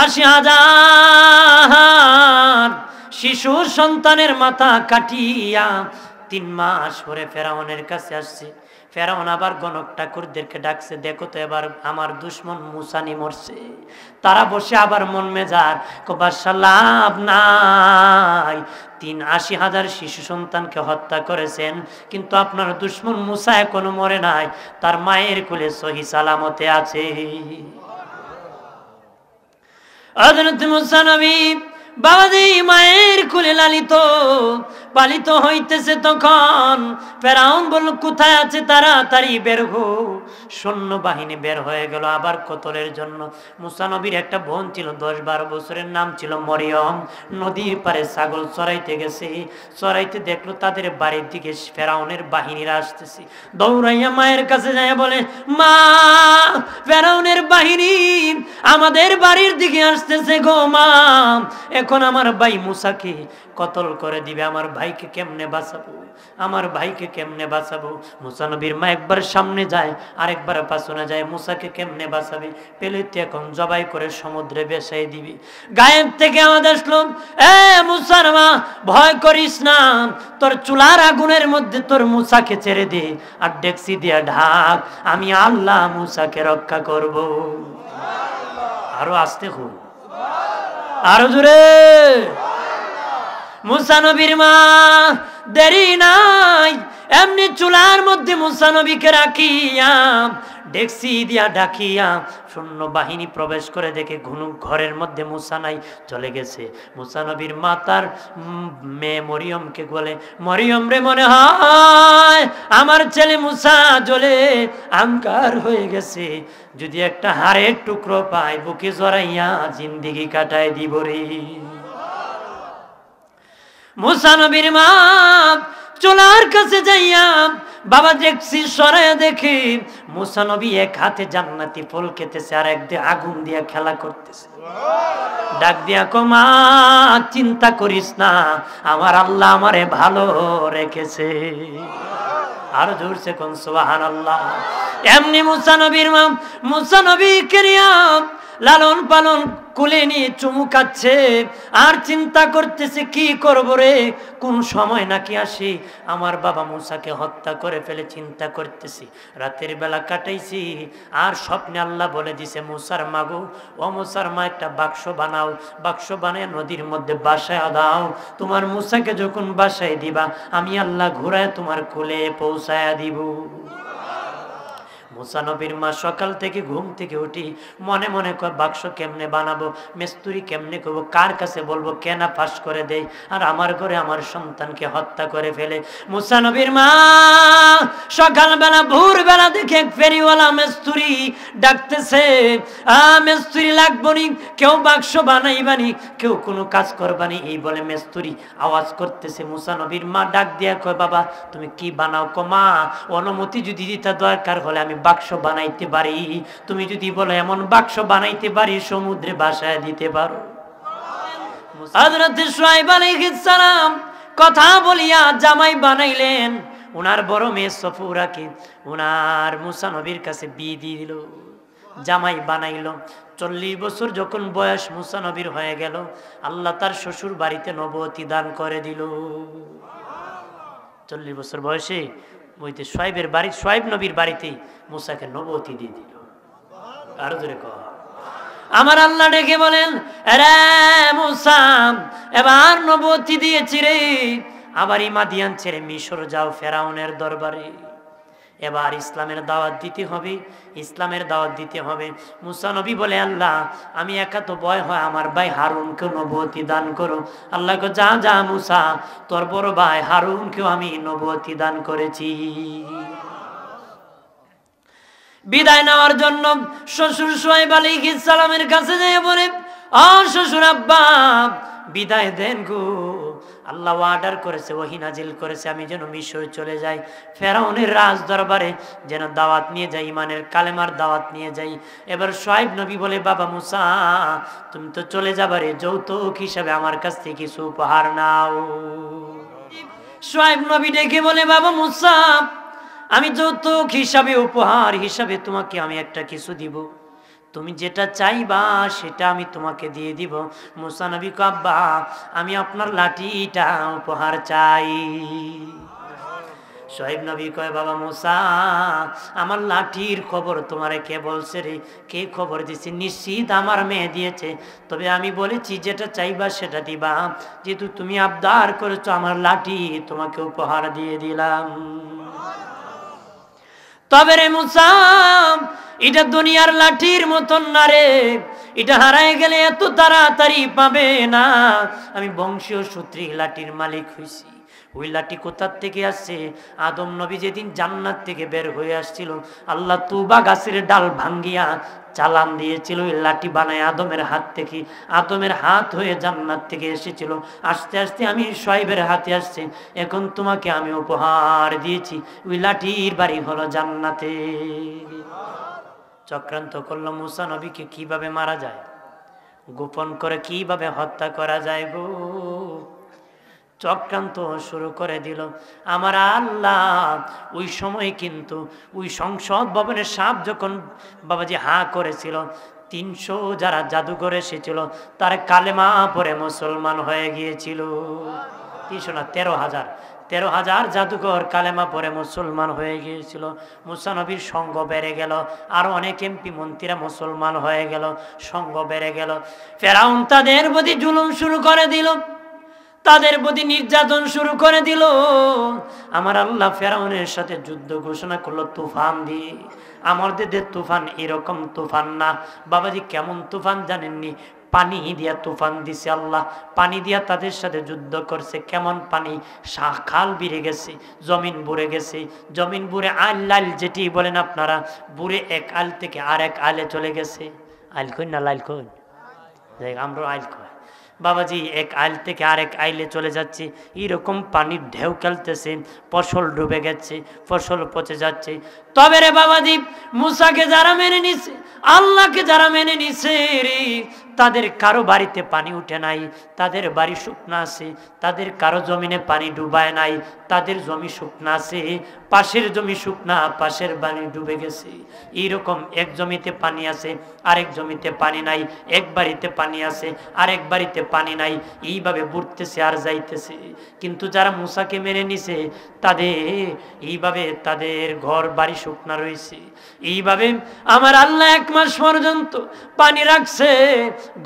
80,000 শিশুর সন্তানের মাথা কাটিয়া 3 মাস পরে ফেরাউনের কাছে আসছে। ফেরাউন আবার গণক ঠাকুরদেরকে ডাকছে, দেখো তো এবার আমার দুশ্মন মুসানি মরছে। তারা বসে আবার মন মেজার বাদশা লাভ নাই, 80,000 শিশু সন্তানকে হত্যা করেছেন, কিন্তু আপনার দুশ্মন মুসা এখনো মরে নাই, তার মায়ের কোলে সহি সালামতে আছে। হযরত মুসা নবী বাবাজি মায়ের কোলে লালিত পালিত হইতেছে। তখন ফেরাউন বলল, কোথায় আছে, তাড়াতাড়ি বের হো। সৈন্য বাহিনী বের হয়ে গেল আবার কতলের জন্য। মুসা নবীর একটা বোন ছিল 10-12 বছরের, নাম ছিল মরিয়ম। নদীর পারে ছাগল চড়াইতে গেছে, চড়াইতে দেখলো তাদের বাড়ির দিকে ফেরাউনের বাহিনীরা আসতেছে। দৌড়াইয়া মায়ের কাছে যায় বলে, মা, ফেরাউনের বাহিনী আমাদের বাড়ির দিকে আসতেছে গো মা, এখন আমার ভাই মুসাকে কতল করে দিবে, আমার ভাইকে কেমনে বাঁচাবো, আমার ভাইকে কেমনে বাঁচাবো। মুসা নবীর মা একবার সামনে যায় আরেকবার পাছনে যায়, মুসাকে কেমনে বাঁচাবে, পেলে তো এখন জবাই করে সমুদ্রে বেসাই দিবি। গায়েব থেকে আওয়াজ আসলো, এ মুসার মা, ভয় করিস না, তোর চুলার আগুনের মধ্যে তোর মুসাকে ছেড়ে দে আর ডেকসি দিয়ে ঢাক, আমি আল্লাহ মুসাকে রক্ষা করব। আরো আসতে খুব, আরো জোরে। মুসা নবীর মা দেরি নাই, এমনি চুলার মধ্যে মুসা নবীকে রাখিয়া ডেকসি দিয়া ডাকিয়া সৈন্য বাহিনী প্রবেশ করে দেখে ঘরের মধ্যে মুসা নাই, চলে গেছে। মুসা নবীর মা তার মেয়ে মরিয়মকে বলে, মরিয়ম রে, মনে হয় আমার ছেলে মুসা জ্বলে আঙ্গার হয়ে গেছে, যদি একটা হাড়ের টুকরো পাই বুকে জড়াইয়া জিন্দেগি কাটায় দিব রে। মুসা নবীর মা চুলার কাছে যাইয়া বাবা দেখছি সরাইয়া দেখি মুসা নবী এক হাতে জান্নাতি ফল খেতেছে আর এক দিয়ে আগুন দিয়া খেলা করতেছে। ডাক দিয়া কো, মা, চিন্তা করিস না, আমার আল্লাহ আমারে ভালো রেখেছে। আর জোরছে কোন সুবহানাল্লাহ। এমনি মুসা নবীর মা মুসা নবীকে নিয়া লালন পালন কোলে নিয়ে চুমু খাচ্ছে আর চিন্তা করতেছে, কি করব রে, কোন সময় নাকি আসি আমার বাবা মুসাকে হত্যা করে ফেলে। চিন্তা করতেছি, রাতের বেলা কাটাইছি আর স্বপ্নে আল্লাহ বলে দিছে, মুসার মাগো, ও মুসার মা, একটা বাক্স বানাও, বাক্স বানিয়ে নদীর মধ্যে বাসায় দাও, তোমার মুসাকে যখন বাসায় দিবা আমি আল্লাহ ঘুরায় তোমার কোলে পৌঁছায়া দিব। মুসা নবীর মা সকাল থেকে ঘুম থেকে উঠি মনে মনে কয়, বাক্স কেমনে বানাবো, মিস্ত্রি কেমনে করবো, কার কাছে বলবো, কেনা ফাঁস করে দেয় আর আমার ঘরে আমার সন্তানকে হত্যা করে ফেলে। মুসা নবীর মা সকালবেলা ভোরবেলা দেখে এক ফেরিওয়ালা মিস্ত্রি ডাকতেছে, মিস্ত্রি লাগবনি, কেউ বাক্স বানাইবানি, কেউ কোনো কাজ করবানি, এই বলে মিস্ত্রি আওয়াজ করতেছে। মুসা নবীর মা ডাক দিয়া কয়, বাবা তুমি কি বানাও? কো, মা, অনুমতি যদি দিতে দরকার হলে আমি বাক্স বানাইতে পারি, তুমি যদি বলো এমন বাক্স বানাইতে পারি সমুদ্রে ভাসায় দিতে পারো। হযরত শুআয়ব আলাইহিস সালাম কথা বলিয়া জামাই বানাইলেন, উনার বড় মেয়ে সফুরাকে উনার মুসা নবীর কাছে বিয়ে দিয়ে দিল, জামাই বানাইল। 40 বছর যখন বয়স মুসা নবীর হয়ে গেল, আল্লাহ তার শ্বশুর বাড়িতে নবুয়তি দান করে দিল। 40 বছর বয়সে বইতে শুআয়বের বাড়ি, শুআয়ব নবীর বাড়িতে মুসাকে নবুয়তি দিয়ে দিল। আরো জোরে কর, আমার আল্লাহ ডেকে বলেন, রে মুসা, এবার নবুয়তি দিয়েছি রে, আবার মাদিয়ান ছেড়ে মিশর যাও ফেরাউনের দরবারে, এবার ইসলামের দাওয়াত দিতে হবে, ইসলামের দাওয়াত দিতে হবে। মুসা নবী বলে, আল্লাহ আমি একা তো ভয় হয়, আমার ভাই হারুনকে নবুয়তি দান করো। আল্লাহ কো, যা যা মুসা, তোর বড় ভাই হারুনকেও আমি নবুয়তি দান করেছি। বিদায় নেওয়ার জন্য শ্বশুর শুআয়ব আলাইহিস সালামের কাছে যেয়ে বলে, ও শ্বশুর আব্বা, বিদায় দেন গো, আল্লাহ অর্ডার করেছে, ওহী নাজিল করেছে, আমি যেন মিশর চলে যাই, ফেরাউনের রাজ দরবারে যেন দাওয়াত নিয়ে যাই, ইমানের কালেমার দাওয়াত নিয়ে যাই। এবার শুআয়ব নবী বলে, বাবা মুসা, তুমি তো চলে যাবারে, যৌতুক হিসাবে আমার কাছ থেকে কিছু উপহার নাও। শুআয়ব নবী ডেকে বলে, বাবা মুসা, আমি যৌতুক হিসাবে, উপহার হিসাবে তোমাকে আমি একটা কিছু দিব, তুমি যেটা চাইবা সেটা আমি তোমাকে দিয়ে দিব। মুসা নবী কয়, আব্বা আমি আপনার লাঠিটা উপহার চাই। শোয়েব নবী কয়, বাবা মুসা আমার লাঠির খবর তোমারে কে বলছে রে? কে খবর দিছে? নিশ্চিত আমার মেয়ে দিয়েছে, তবে আমি বলেছি যেটা চাইবা সেটা দিবা। যেহেতু তুমি আবদার করেছো আমার লাঠি তোমাকে উপহার দিয়ে দিলাম। তবে রে মুসা, এটা দুনিয়ার লাঠির মতন না রে, এটা হারায় গেলে এত তাড়াতাড়ি পাবে না। আমি বংশীয় সূত্রে লাঠির মালিক হইছি। ওই লাঠি কোথার থেকে আসছে? আদম নবী যেদিন জান্নাত থেকে বের হয়ে আসছিল, আল্লাহ তুবা গাছের ডাল ভাঙ্গিয়া চালান দিয়েছিল, ওই লাঠি বানায় আদমের হাত থেকে। আদমের হাত হয়ে জান্নাত থেকে এসেছিল, আস্তে আস্তে আমি শোয়েবের হাতে আসছে। এখন তোমাকে আমি উপহার দিয়েছি, ওই লাঠির বাড়ি হলো জান্নাতে। চক্রান্ত করলো মুসা নবীকে কিভাবে মারা যায়, গোপন করে কিভাবে হত্যা করা যায় গো। চক্রান্ত শুরু করে দিল। আমার আল্লাহ ওই সময় কিন্তু ওই সংসদ ভবনের সাপ যখন বাবাজি হা করেছিল, 300 যারা জাদুঘর এসেছিল তার কালেমা পড়ে মুসলমান হয়ে গিয়েছিল। 300 না 13,000 জাদুঘর কালেমা পড়ে মুসলমান হয়ে গিয়েছিল। মুসা নবীর সঙ্গ বেড়ে গেল, আরো অনেক এমপি মন্ত্রীরা মুসলমান হয়ে গেল, সঙ্গ বেড়ে গেল। ফেরাউন তাদের প্রতি জুলুম শুরু করে দিল, তাদের প্রতি নির্যাতন শুরু করে দিল। আমার আল্লাহ ফেরাউনের সাথে যুদ্ধ ঘোষণা করলো তুফান দিয়ে। আমাদের তুফান এরকম তুফান না বাবাজি। কেমন তুফান জানেননি? পানি দিয়া তুফান দিছে আল্লাহ, পানি দিয়া তাদের সাথে যুদ্ধ করছে। কেমন পানি? খাল বিরে গেছে, জমিন বুড়ে গেছে, জমিন বুড়ে আল লাল যেটি বলেন আপনারা, বুড়ে এক আল থেকে আর এক আলে চলে গেছে। আইল কই না লাইল কই, আমরা আইল কই বাবাজি। এক আইল থেকে আরেক আইলে চলে যাচ্ছে, এরকম পানির ঢেউ খেলতেছে। ফসল ডুবে গেছে, ফসল পচে যাচ্ছে। তবে রে বাবাজি, মুসাকে যারা মেনে নিছে, আল্লাহকে যারা মেনে নিছে রে, তাদের কারো বাড়িতে পানি উঠে নাই, তাদের বাড়ি শুকনা আছে। তাদের কারো জমিনে পানি ডুবায় নাই, তাদের জমি শুকনা আছে। পাশের জমি শুকনা, পাশের বাড়ি ডুবে গেছে। এইরকম এক জমিতে পানি আছে, আরেক জমিতে পানি নাই। এক বাড়িতে পানি আছে, আরেক বাড়িতে পানি নাই। এইভাবে বুড়তেছে আর যাইতেছে। কিন্তু যারা মুসাকে মেনে নিছে তাদের এইভাবে তাদের ঘর বাড়ি শুকনা রয়েছে। এইভাবে আমার আল্লাহ 1 মাস পর্যন্ত পানি রাখছে,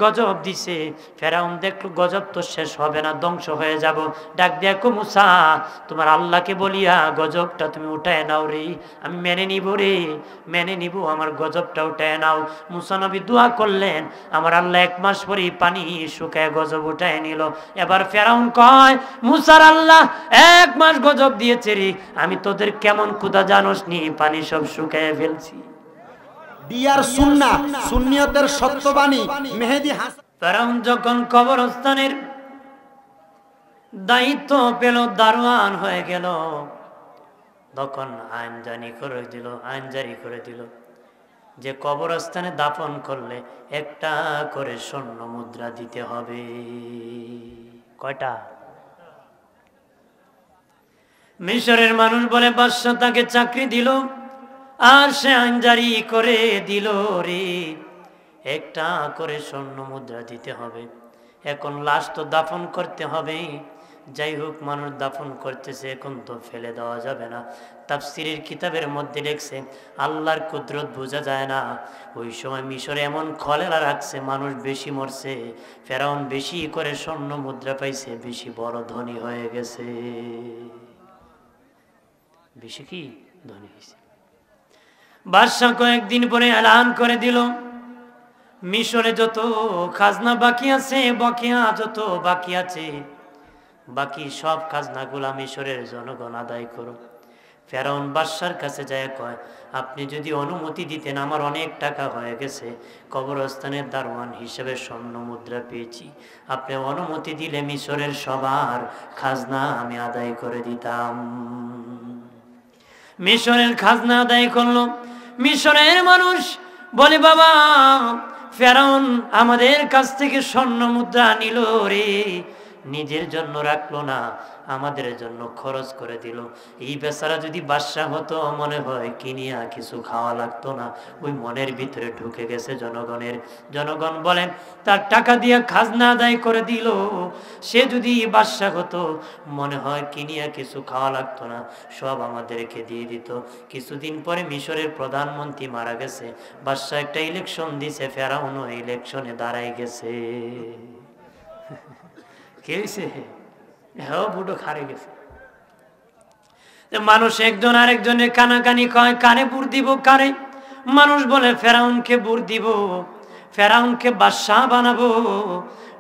গজব দিছে। ফেরাউন দেখলো গজব তো শেষ হবে না, ধ্বংস হয়ে যাব। ডাক দেখো মুসা, তোমার আল্লাহকে বলিয়া গজবটা তুমি উঠায় নাও রে, আমি মেনে নিব রে, মেনে নিব, আমার গজবটা উঠায় নাও। মুসা নবী দোয়া করলেন, আমার আল্লাহ 1 মাস পরে পানি শুকায় গজব উঠায় নিল। এবার ফেরাউন কয়, মুসার আল্লাহ 1 মাস গজব দিয়েছে রে, আমি তোদের কেমন ক্ষুধা জানোস নি, পানি সব শুকায় ফেলছি। ডিয়ার সুন্নাহ, সুন্নিয়তের সত্যবাণী মেহেদী হাসান। ফেরাউন যখন কবরস্থানের দায়িত্ব পেল, দারোয়ান হয়ে গেল, তখন আইন জারি করে দিল যে কবরস্থানে দাফন করলে 1টা করে স্বর্ণ মুদ্রা দিতে হবে। কয়টা? মিশরের মানুষ বলে বাদশা তাকে চাকরি দিল, আর সে আইন জারি করে দিল রে, 1টা করে স্বর্ণ মুদ্রা দিতে হবে। এখন লাশ তো দাফন করতে হবে। যাই হোক, মানুষ দাফন করতেছে, এখন তো ফেলে দেওয়া যাবে না। তাফসীরের কিতাবের মধ্যে লেখছে, আল্লাহর কুদরত বোঝা যায় না। ওই সময় মিশরে এমন কলেরা রাখছে, মানুষ বেশি মরছে, ফেরাউন বেশি করে স্বর্ণ মুদ্রা পাইছে, বেশি বড় ধনী হয়ে গেছে। বেশি কি ধনী হয়েছে। বাদশা কয়েকদিন পরে এলান করে দিল, মিশরে যত খাজনা বাকি আছে, বকেয়া যত বাকি আছে, বাকি সব খাজনাগুলা মিশরের জনগণ আদায় করো। ফেরাউন বাদশার কাছে যায় কয়, আপনি যদি অনুমতি দিতেন, আমার অনেক টাকা হয়ে গেছে, কবরস্থানের দারোয়ান হিসেবে স্বর্ণ মুদ্রা পেয়েছি, আপনি অনুমতি দিলে মিশরের সবার খাজনা আমি আদায় করে দিতাম। মিশরের খাজনা আদায় করলো। মিশরের মানুষ বলে, বাবা ফেরাউন আমাদের কাছ থেকে স্বর্ণ মুদ্রা নিল রে, নিজের জন্য রাখলো না, আমাদের জন্য খরচ করে দিল। এই বেচারা যদি বাদশা হতো মনে হয় কিনিয়া কিছু খাওয়া লাগতো না, ওই মনের ভিতরে ঢুকে গেছে জনগণের। জনগণ বলেন তার টাকা দিয়ে খাজনা আদায় করে দিল। সে যদি বাদশা হতো মনে হয় কিনিয়া কিছু খাওয়া লাগতো না, সব আমাদেরকে দিয়ে দিত। কিছুদিন পরে মিশরের প্রধানমন্ত্রী মারা গেছে, বাদশা একটা ইলেকশন দিছে, ফেরাউনও ইলেকশনে দাঁড়াই গেছে। কে হয়েছে? হ্যাঁ, বুড়ো খারে গেছে। মানুষ একজন আরেকজনের কানাকানি কয় কারে বুর দিব কারে। মানুষ বলে ফেরাউনকে বুর দিব, ফেরাউনকে বাদশাহ বানাবো,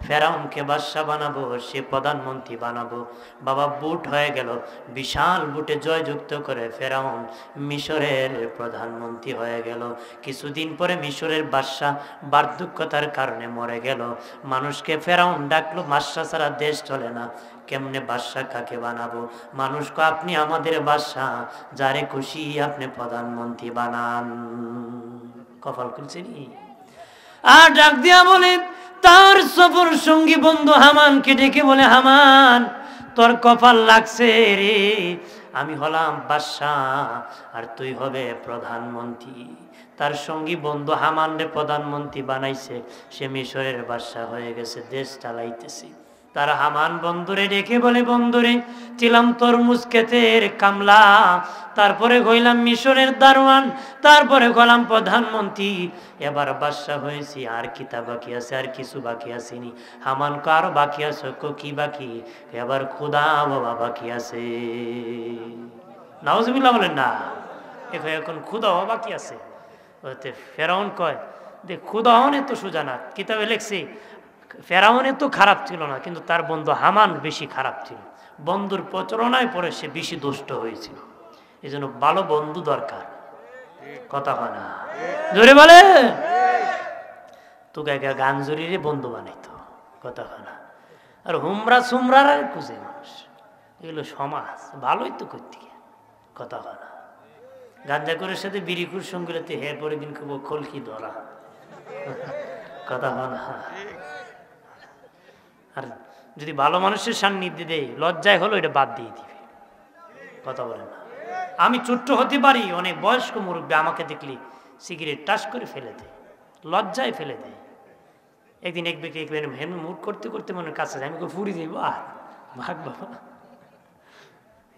ফেরাউনকে বাদশাহ বানাবো, সে প্রধানমন্ত্রী বানাবো। বাবা বুট হয়ে গেল, বিশাল বুটে জয়যুক্ত করে ফেরাউন মিশরের প্রধানমন্ত্রী হয়ে গেল। কিছুদিন পরে মিশরের বাদশাহ বার্ধক্যতার কারণে মরে গেল। মানুষকে ফেরাউন ডাকলো, বাদশাহ ছাড়া দেশ চলে না, কেমনে বাদশাহ কাকে বানাবো? মানুষকে আপনি আমাদের বাদশাহ, যারে খুশি আপনি প্রধানমন্ত্রী বানান। কপাল খুলছে নি। আর ডাক দিয়া বলে তার সফর সঙ্গী বন্ধু হামানকে ডেকে বলে, হামান তোর কপাল লাগছে রে, আমি হলাম বাদশাহ আর তুই হবে প্রধানমন্ত্রী। তার সঙ্গী বন্ধু হামান রে প্রধানমন্ত্রী বানাইছে, সে মিশরের বাদশাহ হয়ে গেছে, দেশ চালাইতেছে। তার হামান বন্ধুরে ডেকে বলে, বন্ধুরে ছিলাম তরমুজ ক্ষেতের কামলা, তারপরে হইলাম মিশরের দারোয়ান, তারপরে হলাম প্রধানমন্ত্রী, এবার বাদশাহ হয়েছি, আর কিতা বাকি আছে? আর কিছু বাকি আসেনি। হামান কার বাকি আছে? কি বাকি? এবার খুদা বাবা বাকি আছে। নাউজুবিল্লাহ বলেন না, এখন খুদা বাকি আছে। ফেরাউন কয় যে খুদা হনে তো সোজা না, কিতাবে লেখছি ফেরাউনে তো খারাপ ছিল না, কিন্তু তার বন্ধু হামান বেশি খারাপ ছিল। বন্ধুর প্রচারণায় পরে সে বেশি দুষ্ট হয়েছিল। এই জন্য ভালো বন্ধু দরকার। কথা হয় না, জোরে বলে। তোকে গান জড়িয়ে বন্ধু বানাইতো, কথা হয় না। আর হুমরা সুমরার আর খুঁজে মানুষ, এগুলো সমাজ ভালোই তো করতে, কথা হয় না। গাঞ্জাকুরের সাথে বিড়িকুর সঙ্গীতে হের পরে দিন খুব খলকি ধরা, কথা হয় না। আর যদি ভালো মানুষের সান্নিধ্যে দেয় লজ্জায় হলো এটা বাদ দিয়ে দিবে, কথা বলে না। আমি ছোট্ট হতে পারি, অনেক বয়স্ক মুরব্বী আমাকে দেখলি সিগারেট টাস করে ফেলে দেয়, লজ্জায় ফেলে দেয়। একদিন এক ব্যক্তি মুড করতে করতে মনে কাছে যায়, আমি ফুরি যাইব আর ভাগ বাবা।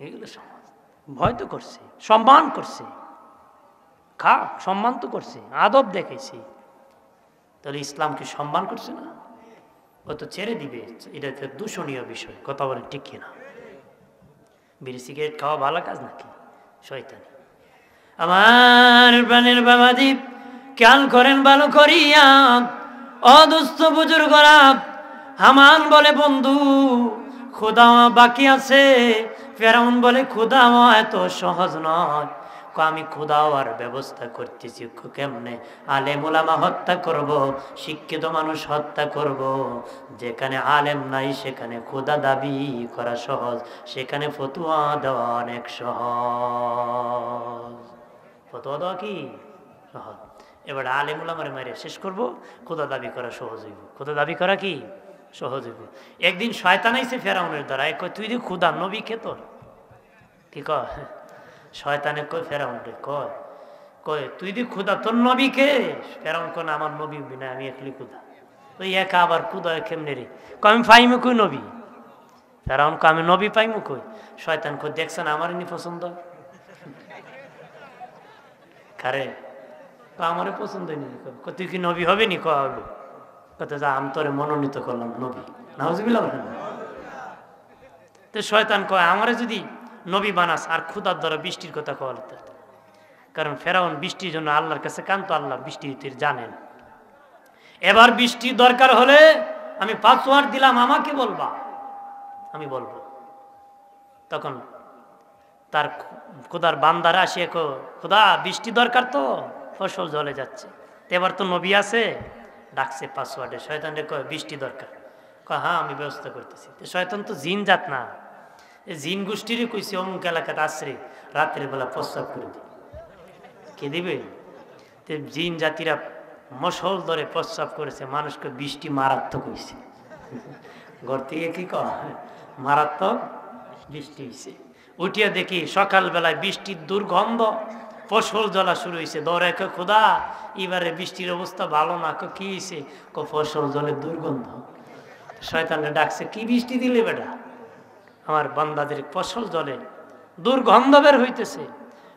এগুলো সমাজ ভয় তো করছে, সম্মান করছে, খা সম্মান তো করছে, আদব দেখেছি, তাহলে ইসলামকে সম্মান করছে না? ও তো ছেড়ে দিবে, এটা তো দূষণীয় বিষয়, কথা বলে ঠিক কিনা? বিড়ি সিগারেট খাওয়া ভালো কাজ নাকি? শয়তানি। আমার প্রাণের বাবাজি খেয়াল করেন ভালো করিয়া, অদুস্থ বুজুর্গরা। হামান বলে বন্ধু খোদা বাকি আছে। ফেরাউন বলে খোদা এত সহজ নয়, আমি খোদাওয়ার ব্যবস্থা করতেছি। কেমনে? আলেম ওলামা হত্যা করব, শিক্ষিত মানুষ হত্যা করব। যেখানে আলেম নাই সেখানে খোদা দাবি করা সহজ, সেখানে ফতুয়া দেওয়া অনেক সহজ। ফতুয়া দেওয়া কি সহজ? এবার আলেম ওলামারে মারে শেষ করব, খোদা দাবি করা সহজ হইব। খোদা দাবি করা কি সহজ হইব? একদিন শয়তান আইছে ফেরাউনের দ্বারা, কয় তুই যে খোদা নবী কে তোর? কি কয় শয়তানে? কয় ফেরাউন রে, কয় কয় তুই দি খুদা, তোর নবী কে? ফেরাউন কোন আমার নবী না, আমি একলি খুদা। তুই একা আবার খুদা কেমনে রে? কয় আমি পাইমু কই নবী? ফেরাউন কয় আমি নবী পাইমু কই? শয়তান কয় দেখছেন আমার নি পছন্দ কারে? আমারে পছন্দ নি। তুই কি নবী হবে নি? কব কত যা আমি তোরে মনোনীত করলাম নবী। নাউজুবিল্লাহ। তো শয়তান কয় আমারে যদি নবী বানাস আর খুদার দ্বারা বৃষ্টির কথা কওয়া, কারণ ফেরাউন বৃষ্টির জন্য আল্লাহর কাছে কান্ত, আল্লাহ বৃষ্টি জানেন। এবার বৃষ্টির দরকার হলে আমি পাসওয়ার্ড দিলাম, আমাকে বলবা, আমি বলবো। তখন তার খুদার বান্দারা আসিয়ে খুদা বৃষ্টি দরকার তো, ফসল জলে যাচ্ছে, এবার তো নবী আছে, ডাকছে পাসওয়ার্ডে। শয়তান রে কয় বৃষ্টি দরকার, কয় হ্যাঁ আমি ব্যবস্থা করতেছি। শয়তান তো জিন জাত না, জিন গোষ্ঠীরই কইছে অমুক এলাকাতে আসরে রাত্রের বেলা প্রস্রাব করে দিবে, কে দিবে? জিন জাতিরা মশল ধরে প্রস্রাব করেছে, মানুষকে বৃষ্টি মারাত্মক হয়েছে। ঘর থেকে কি কয় মারাত্মক বৃষ্টি হয়েছে। উঠিয়া দেখি সকালবেলায় বৃষ্টির দুর্গন্ধ, ফসল জ্বলা শুরু হয়েছে। দৌড়ায় খোদা এবারে বৃষ্টির অবস্থা ভালো না। কি হয়েছে? ফসল জলের দুর্গন্ধ। শয়তানে ডাকছে, কি বৃষ্টি দিলে বেটা? আমার বান্দাদের ফসল জলে দুর্গন্ধ বের হইতেছে।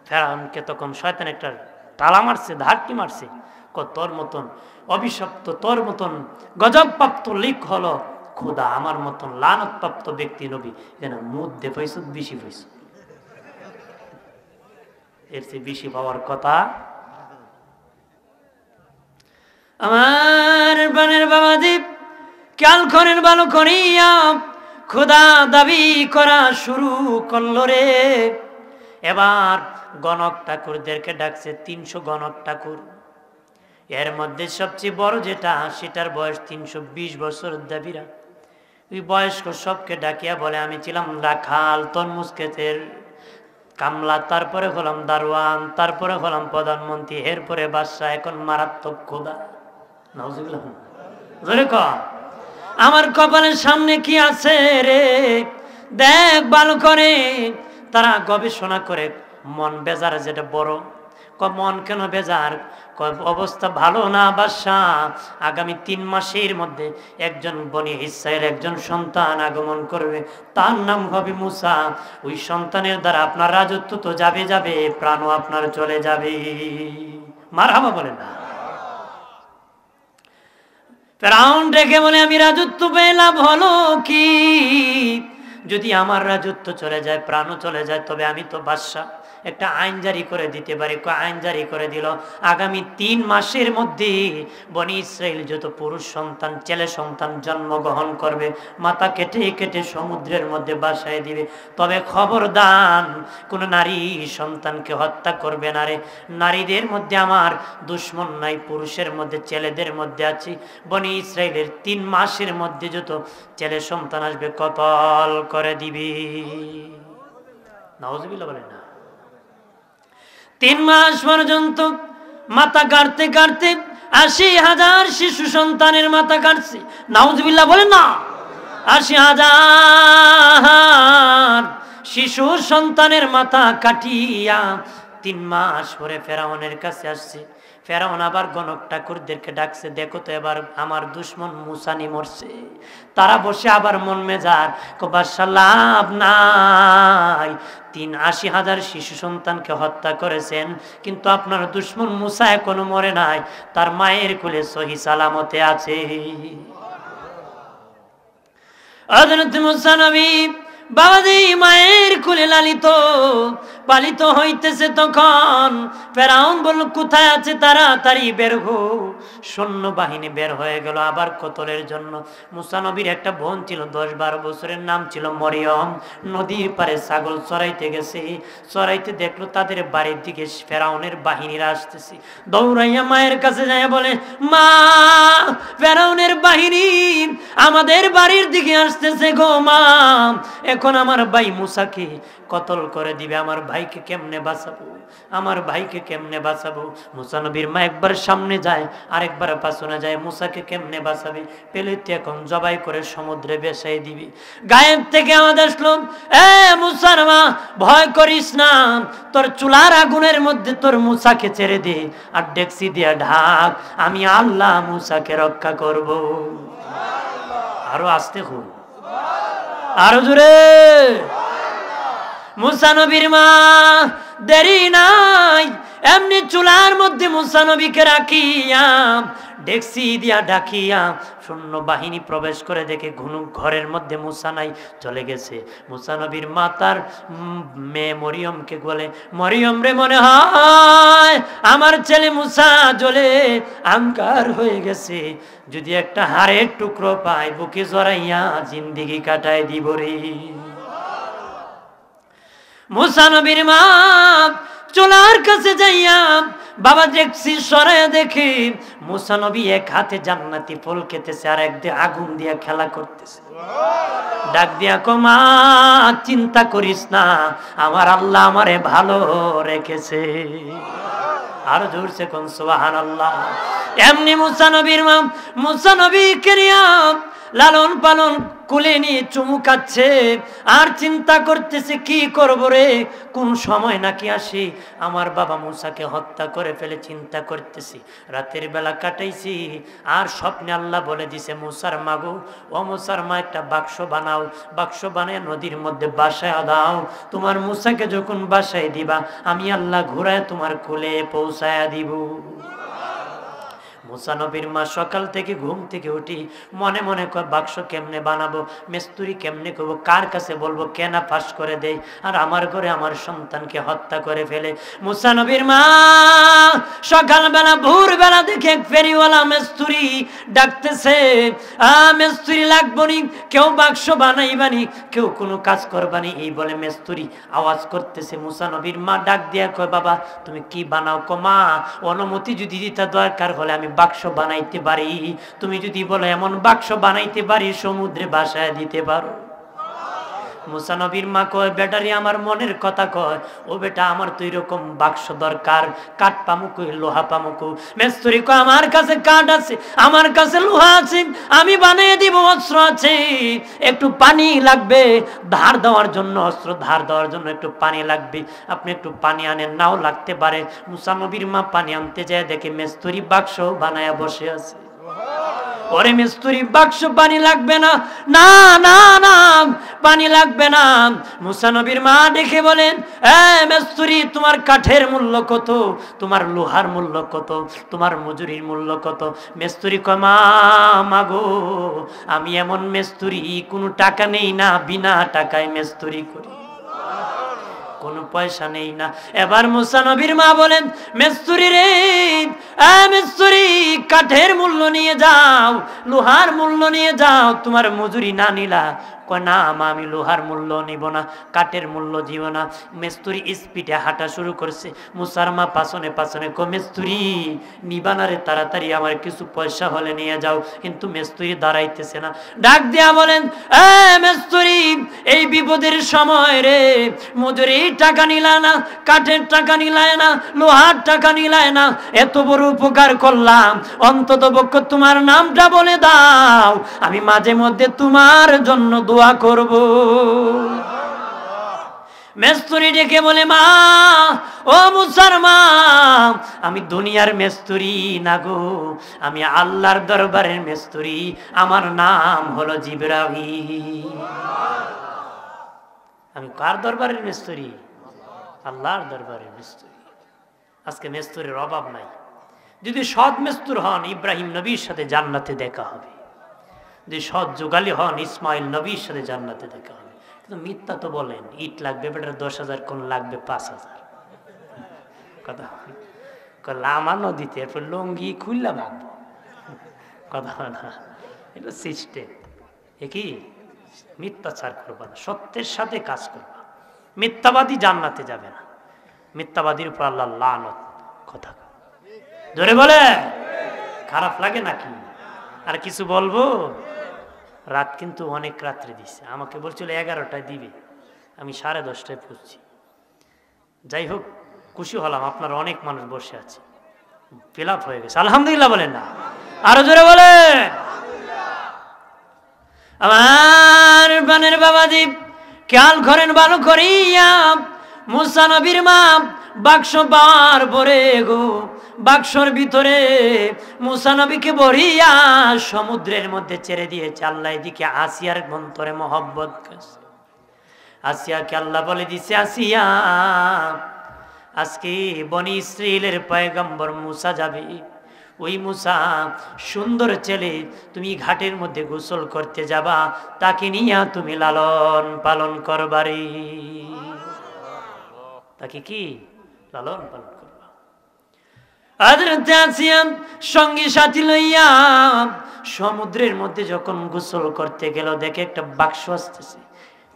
ফেরাউনকে তখন শয়তান একটা টালা মারছে, ধারটি মারছে। তোর মতন অভিশপ্ত, তোর মতন গজবপ্রাপ্ত লিক হলো খোদা, আমার মতন লানতপ্রাপ্ত ব্যক্তি নবী যেন মধ্যে পয়সা বেশি পয়সা, এর চেয়ে বেশি পাওয়ার কথা। আমার বানের বাবাজি খেয়াল করেন ভালো করিয়া, খোদা দাবি করা শুরু করল রে। এবার গণক ঠাকুরদেরকে ডাকছে, 300 গণক ঠাকুর। এর মধ্যে সবচেয়ে বড় যেটা, সেটার বয়স 320 বছর দাবিরা। ওই বয়স্ক সবকে ডাকিয়া বলে, আমি ছিলাম রাখাল, তরমুজ ক্ষেতের কামলা, তারপরে হলাম দারোয়ান, তারপরে হলাম প্রধানমন্ত্রী, এরপরে বাদশা, এখন মারাত্মক খোদা। নাউজুবিল্লাহ। জোরে কর, আমার কপালের সামনে কি আছে রে, দেখ ভালো করে। তারা গবেষণা করে, মন বেজার যেটা বড়। মন কেন বেজার? অবস্থা ভালো না বাদশাহ, আগামী 3 মাসের মধ্যে একজন বনি ইসরাইলের একজন সন্তান আগমন করবে, তার নাম হবে মুসা। ওই সন্তানের দ্বারা আপনার রাজত্ব তো যাবে যাবে, প্রাণও আপনার চলে যাবে। মারহাবা বলে না? ফেরাউন রেখে বলে, আমি রাজত্ব পেয়ে লাভ হলো কি? যদি আমার রাজত্ব চলে যায়, প্রাণও চলে যায়, তবে আমি তো বাদশাহ, একটা আইন জারি করে দিতে পারি। আইন জারি করে দিল, আগামী 3 মাসের মধ্যে বনি ইসরাইল যত পুরুষ সন্তান, ছেলে সন্তান জন্মগ্রহণ করবে, মাথা কেটে কেটে সমুদ্রের মধ্যে ভাসায় দিবে। তবে খবরদার, কোন নারী সন্তানকে হত্যা করবে না রে। নারীদের মধ্যে আমার দুশ্মন নাই, পুরুষের মধ্যে ছেলেদের মধ্যে আছি। বনি ইসরাইলের 3 মাসের মধ্যে যত ছেলে সন্তান আসবে, কতল করে দিবি। নাউজুবিল্লাহ বলে না? 3 মাস পর্যন্ত মাথা কাটতে কাটতে 80,000 শিশু সন্তানের মাথা কাটছে। নাউজুবিল্লাহ বলে না? 80,000 শিশু সন্তানের মাথা কাটিয়া 3 মাস পরে ফেরাউনের কাছে আসছে। ফেরাউন আবার গণক ঠাকুরদেরকে ডাকছে, দেখো তো এবার আমার দুশ্মন মুসানি মরছে। তারা বসে আবার মন মেজার, বাদশা লাভ নাই, 80,000 শিশু সন্তানকে হত্যা করেছেন, কিন্তু আপনার দুশ্মন মুসা এখনো মরে নাই, তার মায়ের কোলে সহি সালামতে আছে। হযরত মুসা নবী বাবাজি মায়ের কোলে লালিত পালিত হইতেছে। তখন ফেরাউন বলল, কোথায় আছে? তাড়াতাড়ি বের হো। সৈন্য বাহিনী বের হয়ে গেল আবার কতলের জন্য। মুসা নবীর একটা বোন ছিল 10-12 বছরের, নাম ছিল মরিয়ম। নদীর পারে ছাগল চড়াইতে গেছে, চড়াইতে দেখলো তাদের বাড়ির দিকে ফেরাউনের বাহিনীরা আসতেছে। দৌড়াইয়া মায়ের কাছে যায় বলে, মা, ফেরাউনের বাহিনী আমাদের বাড়ির দিকে আসতেছে গো মা, এখন আমার ভাই মুসাকে কতল করে দিবে, আমার ভাইকে কেমনে বাঁচাবো, আমার ভাইকে কেমনে বাঁচাবো। মুসা নবীর মা একবার সামনে যায়, আরেকবার পাছনে যায়, মুসাকে কেমনে বাঁচাবে? পেলে তো এখন জবাই করে সমুদ্রে বেসাই দিবি। গায়েব থেকে আওয়াজ আসলো, এ মুসার মা, ভয় করিস না, তোর চুলার আগুনের মধ্যে তোর মুসাকে ছেড়ে দে, আর ডেক্সি দিয়া ঢাক, আমি আল্লাহ মুসাকে রক্ষা করব। আরো আস্তে হল, আরো জোরে। মুসা নবীর মা দেরি নাই, এমনি চুলার মধ্যে মুসা নবীকে রাখিয়া ডেক্সি দিয়া ডাকিয়া সৈন্য বাহিনী প্রবেশ করে দেখে ঘরের মধ্যে মুসা নাই, চলে গেছে। মুসা নবীর মা তার মেয়ে মরিয়মকে বলে, মরিয়ম রে, মনে হয় আমার ছেলে মুসা জ্বলে আঙ্কার হয়ে গেছে, যদি একটা হাড়ের টুকরো পাই বুকে জড়াইয়া জিন্দেগি কাটায় দিব রে। মুসা নবীর মা চুলার কাছে যাইয়া বাবা দেখছি সরাইয়া দেখি মুসা নবী এক হাতে জান্নাতি ফল খেতেছে, আর এক দিয়ে আগুন দিয়া খেলা করতেছে। ডাক দিয়া কো, মা, চিন্তা করিস না, আমার আল্লাহ আমারে ভালো রেখেছে। আর জোরছে কোন সুবহানাল্লাহ। এমনি মুসা নবীর মা মুসা নবীকে নিয়া লালন পালন কোলে নিয়ে চুমু খাচ্ছে আর চিন্তা করতেছে কি করব রে, কোন সময় নাকি আসে আমার বাবা মূসাকে হত্যা করে ফেলে। চিন্তা করতেছি, রাতের বেলা কাটাইছি আর স্বপ্নে আল্লাহ বলে দিছে মূসার মাগো, ও মূসার মা একটা বাক্স বানাও, বাক্স বানিয়ে নদীর মধ্যে বাসায় দাও, তোমার মূসাকে যখন বাসায় দিবা আমি আল্লাহ ঘুরায় তোমার কোলে পৌঁছায়া দিব। মুসা নবীর মা সকাল থেকে ঘুম থেকে উঠি মনে মনে কয় বাক্স কেমনে বানাবো, মিস্ত্রি কেমনে করবো, কার কাছে বলবো, কেনা ফাঁস করে দেয় আর আমার ঘরে আমার সন্তানকে হত্যা করে ফেলে। মুসা নবীর মা সকালবেলা ভোরবেলা দেখে এক ফেরিওয়ালা মিস্ত্রি ডাকতেছে, মিস্ত্রি লাগবনি, কেউ বাক্স বানাইবানি, কেউ কোনো কাজ করবানি, এই বলে মিস্ত্রি আওয়াজ করতেছে। মুসা নবীর মা ডাক দিয়া কয় বাবা তুমি কি বানাও? কমা অনুমতি যদি দিতে দরকার হলে আমি বাক্স বানাইতে পারি, তুমি যদি বলো এমন বাক্স বানাইতে পারি সমুদ্রে ভাসায় দিতে পারো। মুসা নবীর মা কয় বেটারি আমার মনের কথা কয়, ও বেটা আমার তো এরকম বাক্স দরকার, কাঠ পামুকু লোহা পামুকু। মিস্ত্রি কয় আমার কাছে কাঠ আছে, আমার কাছে লোহা আছে, আমি বানিয়ে দিব, অস্ত্র আছে, একটু পানি লাগবে ধার দেওয়ার জন্য, অস্ত্র ধার দেওয়ার জন্য একটু পানি লাগবে, আপনি একটু পানি আনেন, নাও লাগতে পারে। মুসা নবীর মা পানি আনতে যায় দেখে মিস্ত্রি বাক্স বানায়া বসে আছে। ওরে মিস্ত্রি বাক্স পানি লাগবে না, না না না পানি লাগবে না। মুসা নবীর মা দেখে বলেন মিস্ত্রি তোমার কাঠের মূল্য কত, তোমার লোহার মূল্য কত, তোমার মজুরির মূল্য কত? মিস্ত্রি কয় মা মাগো আমি এমন মিস্ত্রি কোনো টাকা নেই না, বিনা টাকায় মিস্ত্রি করি, কোনো পয়সা নেই না। এবার মুসা নবীর মা বলেন মিস্ত্রি রে, মিস্ত্রি কাঠের মূল্য নিয়ে যাও, লোহার মূল্য নিয়ে যাও, তোমার মজুরি না নিলা? কয় না মা আমি লোহার মূল্য নিব না, কাঠের মূল্য দিব না। মিস্ত্রি স্পিডে হাঁটা শুরু করছে, মুসার মা পাছনে পাছনে কয় মিস্ত্রি নিবানারে তাড়াতাড়ি আমার কিছু পয়সা হলে নিয়ে যাও, কিন্তু মিস্ত্রি দাঁড়াইতেছে না। ডাক দিয়া বলেন মিস্ত্রি এই বিপদের সময় রে মজুরি টাকা নিলা না, কাঠের টাকা নিলায় না, লোহার টাকা নিলায় না, এত বড় উপকার করলাম, অন্তত পক্ষে তোমার নামটা বলে দাও, আমি মাঝে মধ্যে তোমার জন্য দোয়া করব। মিস্ত্রি ডেকে বলে মা ও মুসার মা আমি দুনিয়ার মিস্ত্রি না গো, আমি আল্লাহর দরবারের মিস্ত্রি, আমার নাম হলো জিবরাইল। আমি কার দরবারের মিস্ত্রি? আল্লাহর দরবারের মিস্ত্রি। আজকে মিস্ত্রির অভাব নাই। যদি সৎ মিস্ত্রি হন ইব্রাহিম নবীর সাথে জান্নাতে দেখা হবে, যদি সৎ যুগালি হন ইসমাইল নবীর সাথে জান্নাতে দেখা হবে। কিন্তু মিথ্যা তো বলেন ইট লাগবে বেটার 10,000, কোন লাগবে 5,000 কথা লামা নদীতে এরপর লঙ্গি খুললা মাখবো, কথা না, এটা সিস্টেম। একই মিথ্যাচার করবা না, সত্যের সাথে কাজ করবা। মিথ্যাবাদী জান্নাতে যাবে না, মিথ্যাবাদীর উপর আল্লাহ লানত। কথা জোরে বলে খারাপ লাগে নাকি? আর কিছু বলবো? রাত কিন্তু অনেক রাত্রে দিচ্ছে, আমাকে বলছিল 11টায় দিবে, আমি 10:30টায় পৌঁছছি। যাই হোক খুশি হলাম, আপনারা অনেক মানুষ বসে আছে, ফিল আপ হয়ে গেছে, আলহামদুলিল্লাহ বলেন না? আরো জোরে বলে। আমার বানের বাবাজি খেয়াল করেন ভালো করিয়া, মুসা নবীর মা বাক্স বার ভরে গো, বাক্সর ভিতরে মুসা নবীকে ভরিয়া সমুদ্রের মধ্যে ছেড়ে দিয়েছে। আল্লাহ এদিকে আসিয়ার অন্তরে মহব্বত করছে। আসিয়াকে আল্লাহ বলে দিছে আসিয়া আজকে বনি ইসরাইলের পয়গম্বর মুসা যাবে, ওই মুসা সুন্দর ছেলে, তুমি ঘাটের মধ্যে গোসল করতে যাবা, তাকে নিয়ে তুমি লালন পালন করবারে, তাকে কি লালন পালন করবা। হযরত আসিয়া সঙ্গী সাথী লইয়া সমুদ্রের মধ্যে যখন গোসল করতে গেল, দেখে একটা বাক্স আসতেছে।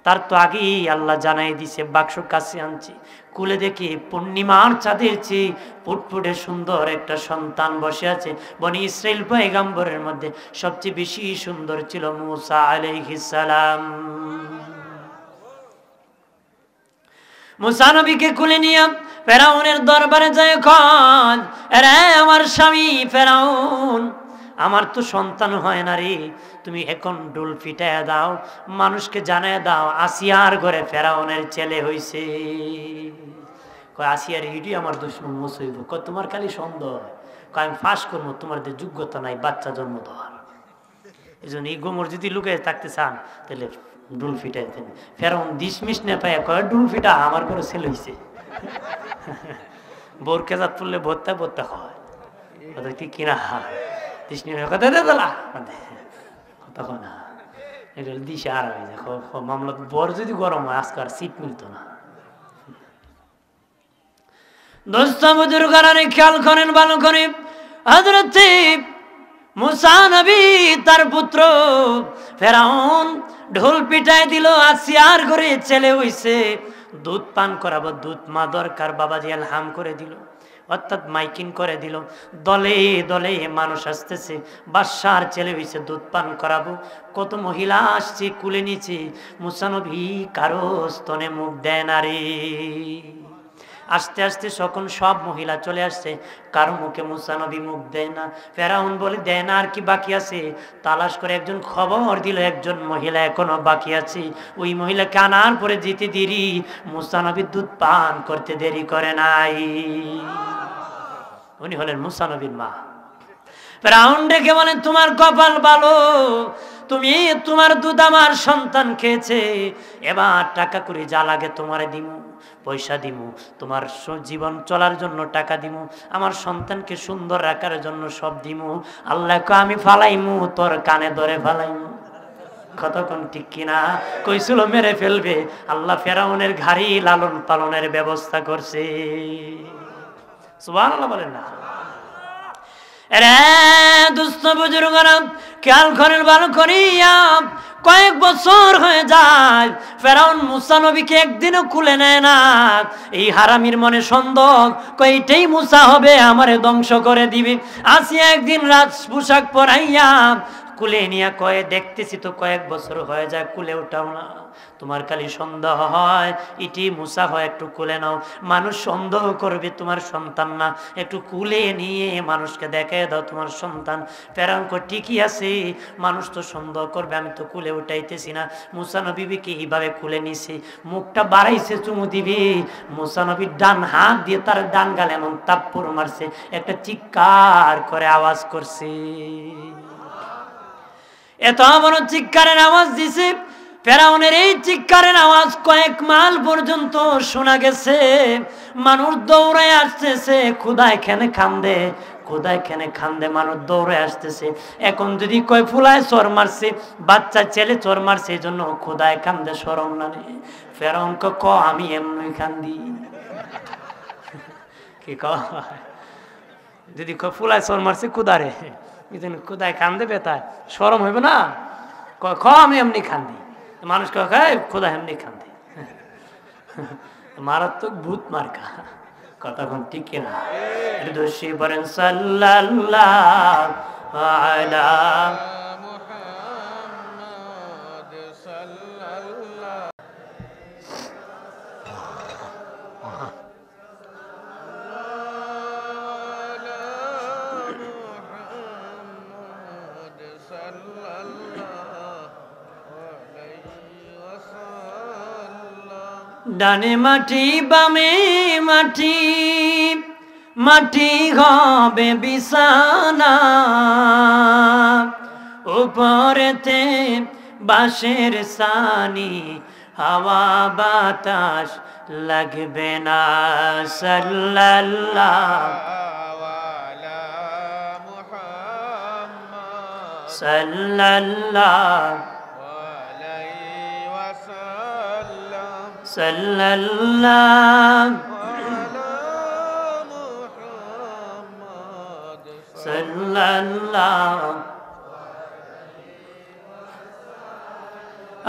তার তো আগেই আল্লাহ জানাই দিছে বাক্স কাছে আনছি। কুলে দেখি পূর্ণিমার চাঁদের চেয়ে ফুটফুটে সুন্দর একটা সন্তান বসে আছে। বনি ইসরাইল পয়গম্বরের মধ্যে সবচেয়ে বেশি সুন্দর ছিল মুসা আলাইহিস সালাম। মুসা নবীকে কুলে নিয়ে ফেরাউনের দরবারে যায়, কন আরে আমার স্বামী ফেরাউন, আমার তো সন্তান হয় না রে, তুমি এখন ডুল পিটায় দাও, মানুষকে জানায় দাও আসিয়ার ঘরে ফেরাউনের ছেলে হইছে। কয় আসিয়ার হিডি আমার দুশ্মন মুসইব, কয় তোমার খালি সন্দেহ হয়, কয় আমি ফাঁস করবো, তোমার যে যোগ্যতা নাই বাচ্চা জন্ম দেওয়ার। এই জন্য এই গোমর যদি লুকে থাকতে চান তাহলে ডুল ফিটাইতেন। ফেরাউন ডিসমিস না পায় কয় ডুল ফিটা আমার ঘরে ছেলে হইছে। বোর কেজাত পড়লে ভর্তা ভর্তা হয় কি কিনা তখন দিশে আর মামলা বর যদি গরম হয় আজকে আর সিট মিলত না। দোস্ত বুজুর্গারে খেয়াল করেন ভালো করে, হযরত মুসা নবী তার পুত্র ফেরাউন ঢোল পিটায় দিল, আসিয়ার ঘরে ছেলে হইছে, দুধ পান করাবো, দুধ মা দরকার, বাবাজি আলহাম করে দিল, অর্থাৎ মাইকিং করে দিল, দলে দলে মানুষ আসতেছে, বাদশার ছেলে হইছে, দুধ পান করাবো। কত মহিলা আসছে, কুলে নিচে, মুসা নবী কারো স্তনে মুখ দেয় না রে। আস্তে আস্তে সকল সব মহিলা চলে আসছে, কারো মুখে মুসা নবী মুখ দেয় না। ফেরাউন বলে দেয় না, আর কি বাকি আছে? তালাশ করে একজন খবর দিল একজন মহিলা এখনো বাকি আছে, ওই মহিলাকে আনার পরে যেতে দেরি, মুসা নবী দুধ পান করতে দেরি করে নাই। উনি হলেন মুসা নবীর মা। ফেরাউন ডেকে বলেন তোমার কপাল ভালো, তুমি তোমার দুধ আমার সন্তান খেয়েছে, এবার টাকা করে যা লাগে তোমারে দিমু, পয়সা দিমু, তোমার জীবন চলার জন্য টাকা দিমু, আমার সন্তানকে সুন্দর রাখার জন্য সব দিমু। আল্লাহকে আমি ফালাইমু, তোর কানে ধরে ফালাইমু। কতক্ষণ ঠিক কিনা? কইছিল মেরে ফেলবে, আল্লাহ ফেরাউনের ঘাড়ি লালন পালনের ব্যবস্থা করছে। সুবহানাল্লাহ বলেন না? রে দুস্থ বুজুর্গরা খেয়াল করেন ভালো করিয়া, কয়েক বছর হয়ে যায়, ফেরাউন মুসা নবীকে একদিনও কুলে নেয় না। এই হারামির মনে সন্দেহ, কয়টাই মুসা হবে, আমারে ধ্বংস করে দিবে। আসিয়া একদিন রাজ পোশাক পরাইয়া কুলে নিয়ে কয়ে দেখতেছি তো কয়েক বছর হয়ে যায়, কুলে উঠাও না, তোমার খালি সন্দেহ হয় ইটি মুসা হয়, একটু কুলে নাও, মানুষ সন্দেহ করবে তোমার সন্তান না, একটু কুলে নিয়ে মানুষকে দেখায় দাও তোমার সন্তান। ফেরাউন কয় ঠিকই আছে, মানুষ তো সন্দেহ করবে, আমি তো কুলে উঠাইতেছি না। মুসা নবীকে এইভাবে কুলে নিছে, মুখটা বাড়াইছে চুমু দিবি, মুসা নবীর ডান হাত দিয়ে তার ডান গালে এমন তাপ্পড় মারছে, একটা চিৎকার করে আওয়াজ করছে, এত বড় চিৎকারের আওয়াজ দিছে, ফেরাউনের এই চিৎকারের আওয়াজ কয়েক মাইল পর্যন্ত শোনা গেছে। মানুষ দৌড়ায় আসতেছে, খুদায় খেনে খান্দে, খুদায় খেনে খান্দে, মানুষ দৌড়ে আসতেছে। এখন যদি কয় ফুলায় চর মারছে, বাচ্চা ছেলে চর মারছে, এই জন্য খুদায় কান্দে, শরম না রে? ফেরাউন ক আমি এমনি কান্দি, কি যদি কয় ফুলায় চর মারছে খুদারে, খুদায় কান্দে, বেতায় শরম হইব না? ক আমি এমনি খান্দি, মানুষ কয় খোদা এমনি কান্দে, মারাত্মক ভূত মার্কা। কতক্ষণ ঠিক কিনা? দোষী বলেন সাল্লাল্লাহু আলা মুহাম্মাদ সাল্লাল্লাহু। ডানে মাটি বামে মাটি, মাটি হবে বিছানা, উপরেতে বাঁশের ছানি, হাওয়া বাতাস লাগবে না। সাল্লাল্লাহু আলা মুহাম্মাদ সাল্লাল্লাহু সাল্লাল্লাহু সাল্লাল্লাহু।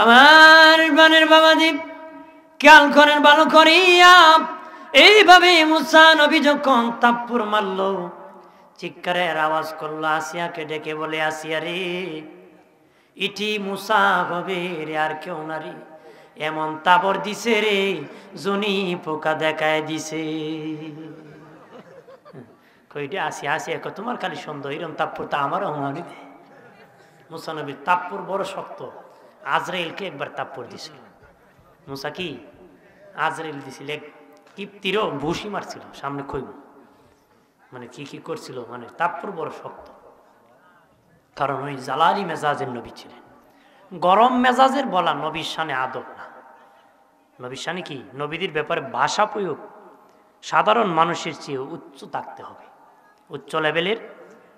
আমার বানের বাবাজি খেয়াল করেন ভালো করিয়া, এইভাবে মুসা নবী যখন তাপ্পুর মারল, চিৎকারের আওয়াজ করলো, আসিয়াকে ডেকে বলে আসিয়া রে, ইটি মুসা হবে রে, আর কেউ না রে, এমন তাবর দিছে রে, জনি পোকা দেখায় দিছে। কইটা আসি আসি এক তোমার খালি সুন্দর এরকম তাপ্পর তা আমারও হুমানি দেয়। মুসা নবীর তাপ্পর বড় শক্ত। আজরাইলকে একবার তাপ্পর দিছিল মুসা, কি আজরাইল দিছিল এক কিপ্তিরও ভুসি মারছিল সামনে খইব, মানে কি কি করছিল, মানে তাপ্পর বড় শক্ত। কারণ ওই জালালি মেজাজের নবী ছিলেন। গরম মেজাজের বলা নবীর শানে আদব না। নবীর শানে কি, নবীদের ব্যাপারে ভাষা প্রয়োগ সাধারণ মানুষের চেয়ে উচ্চ থাকতে হবে, উচ্চ লেভেলের।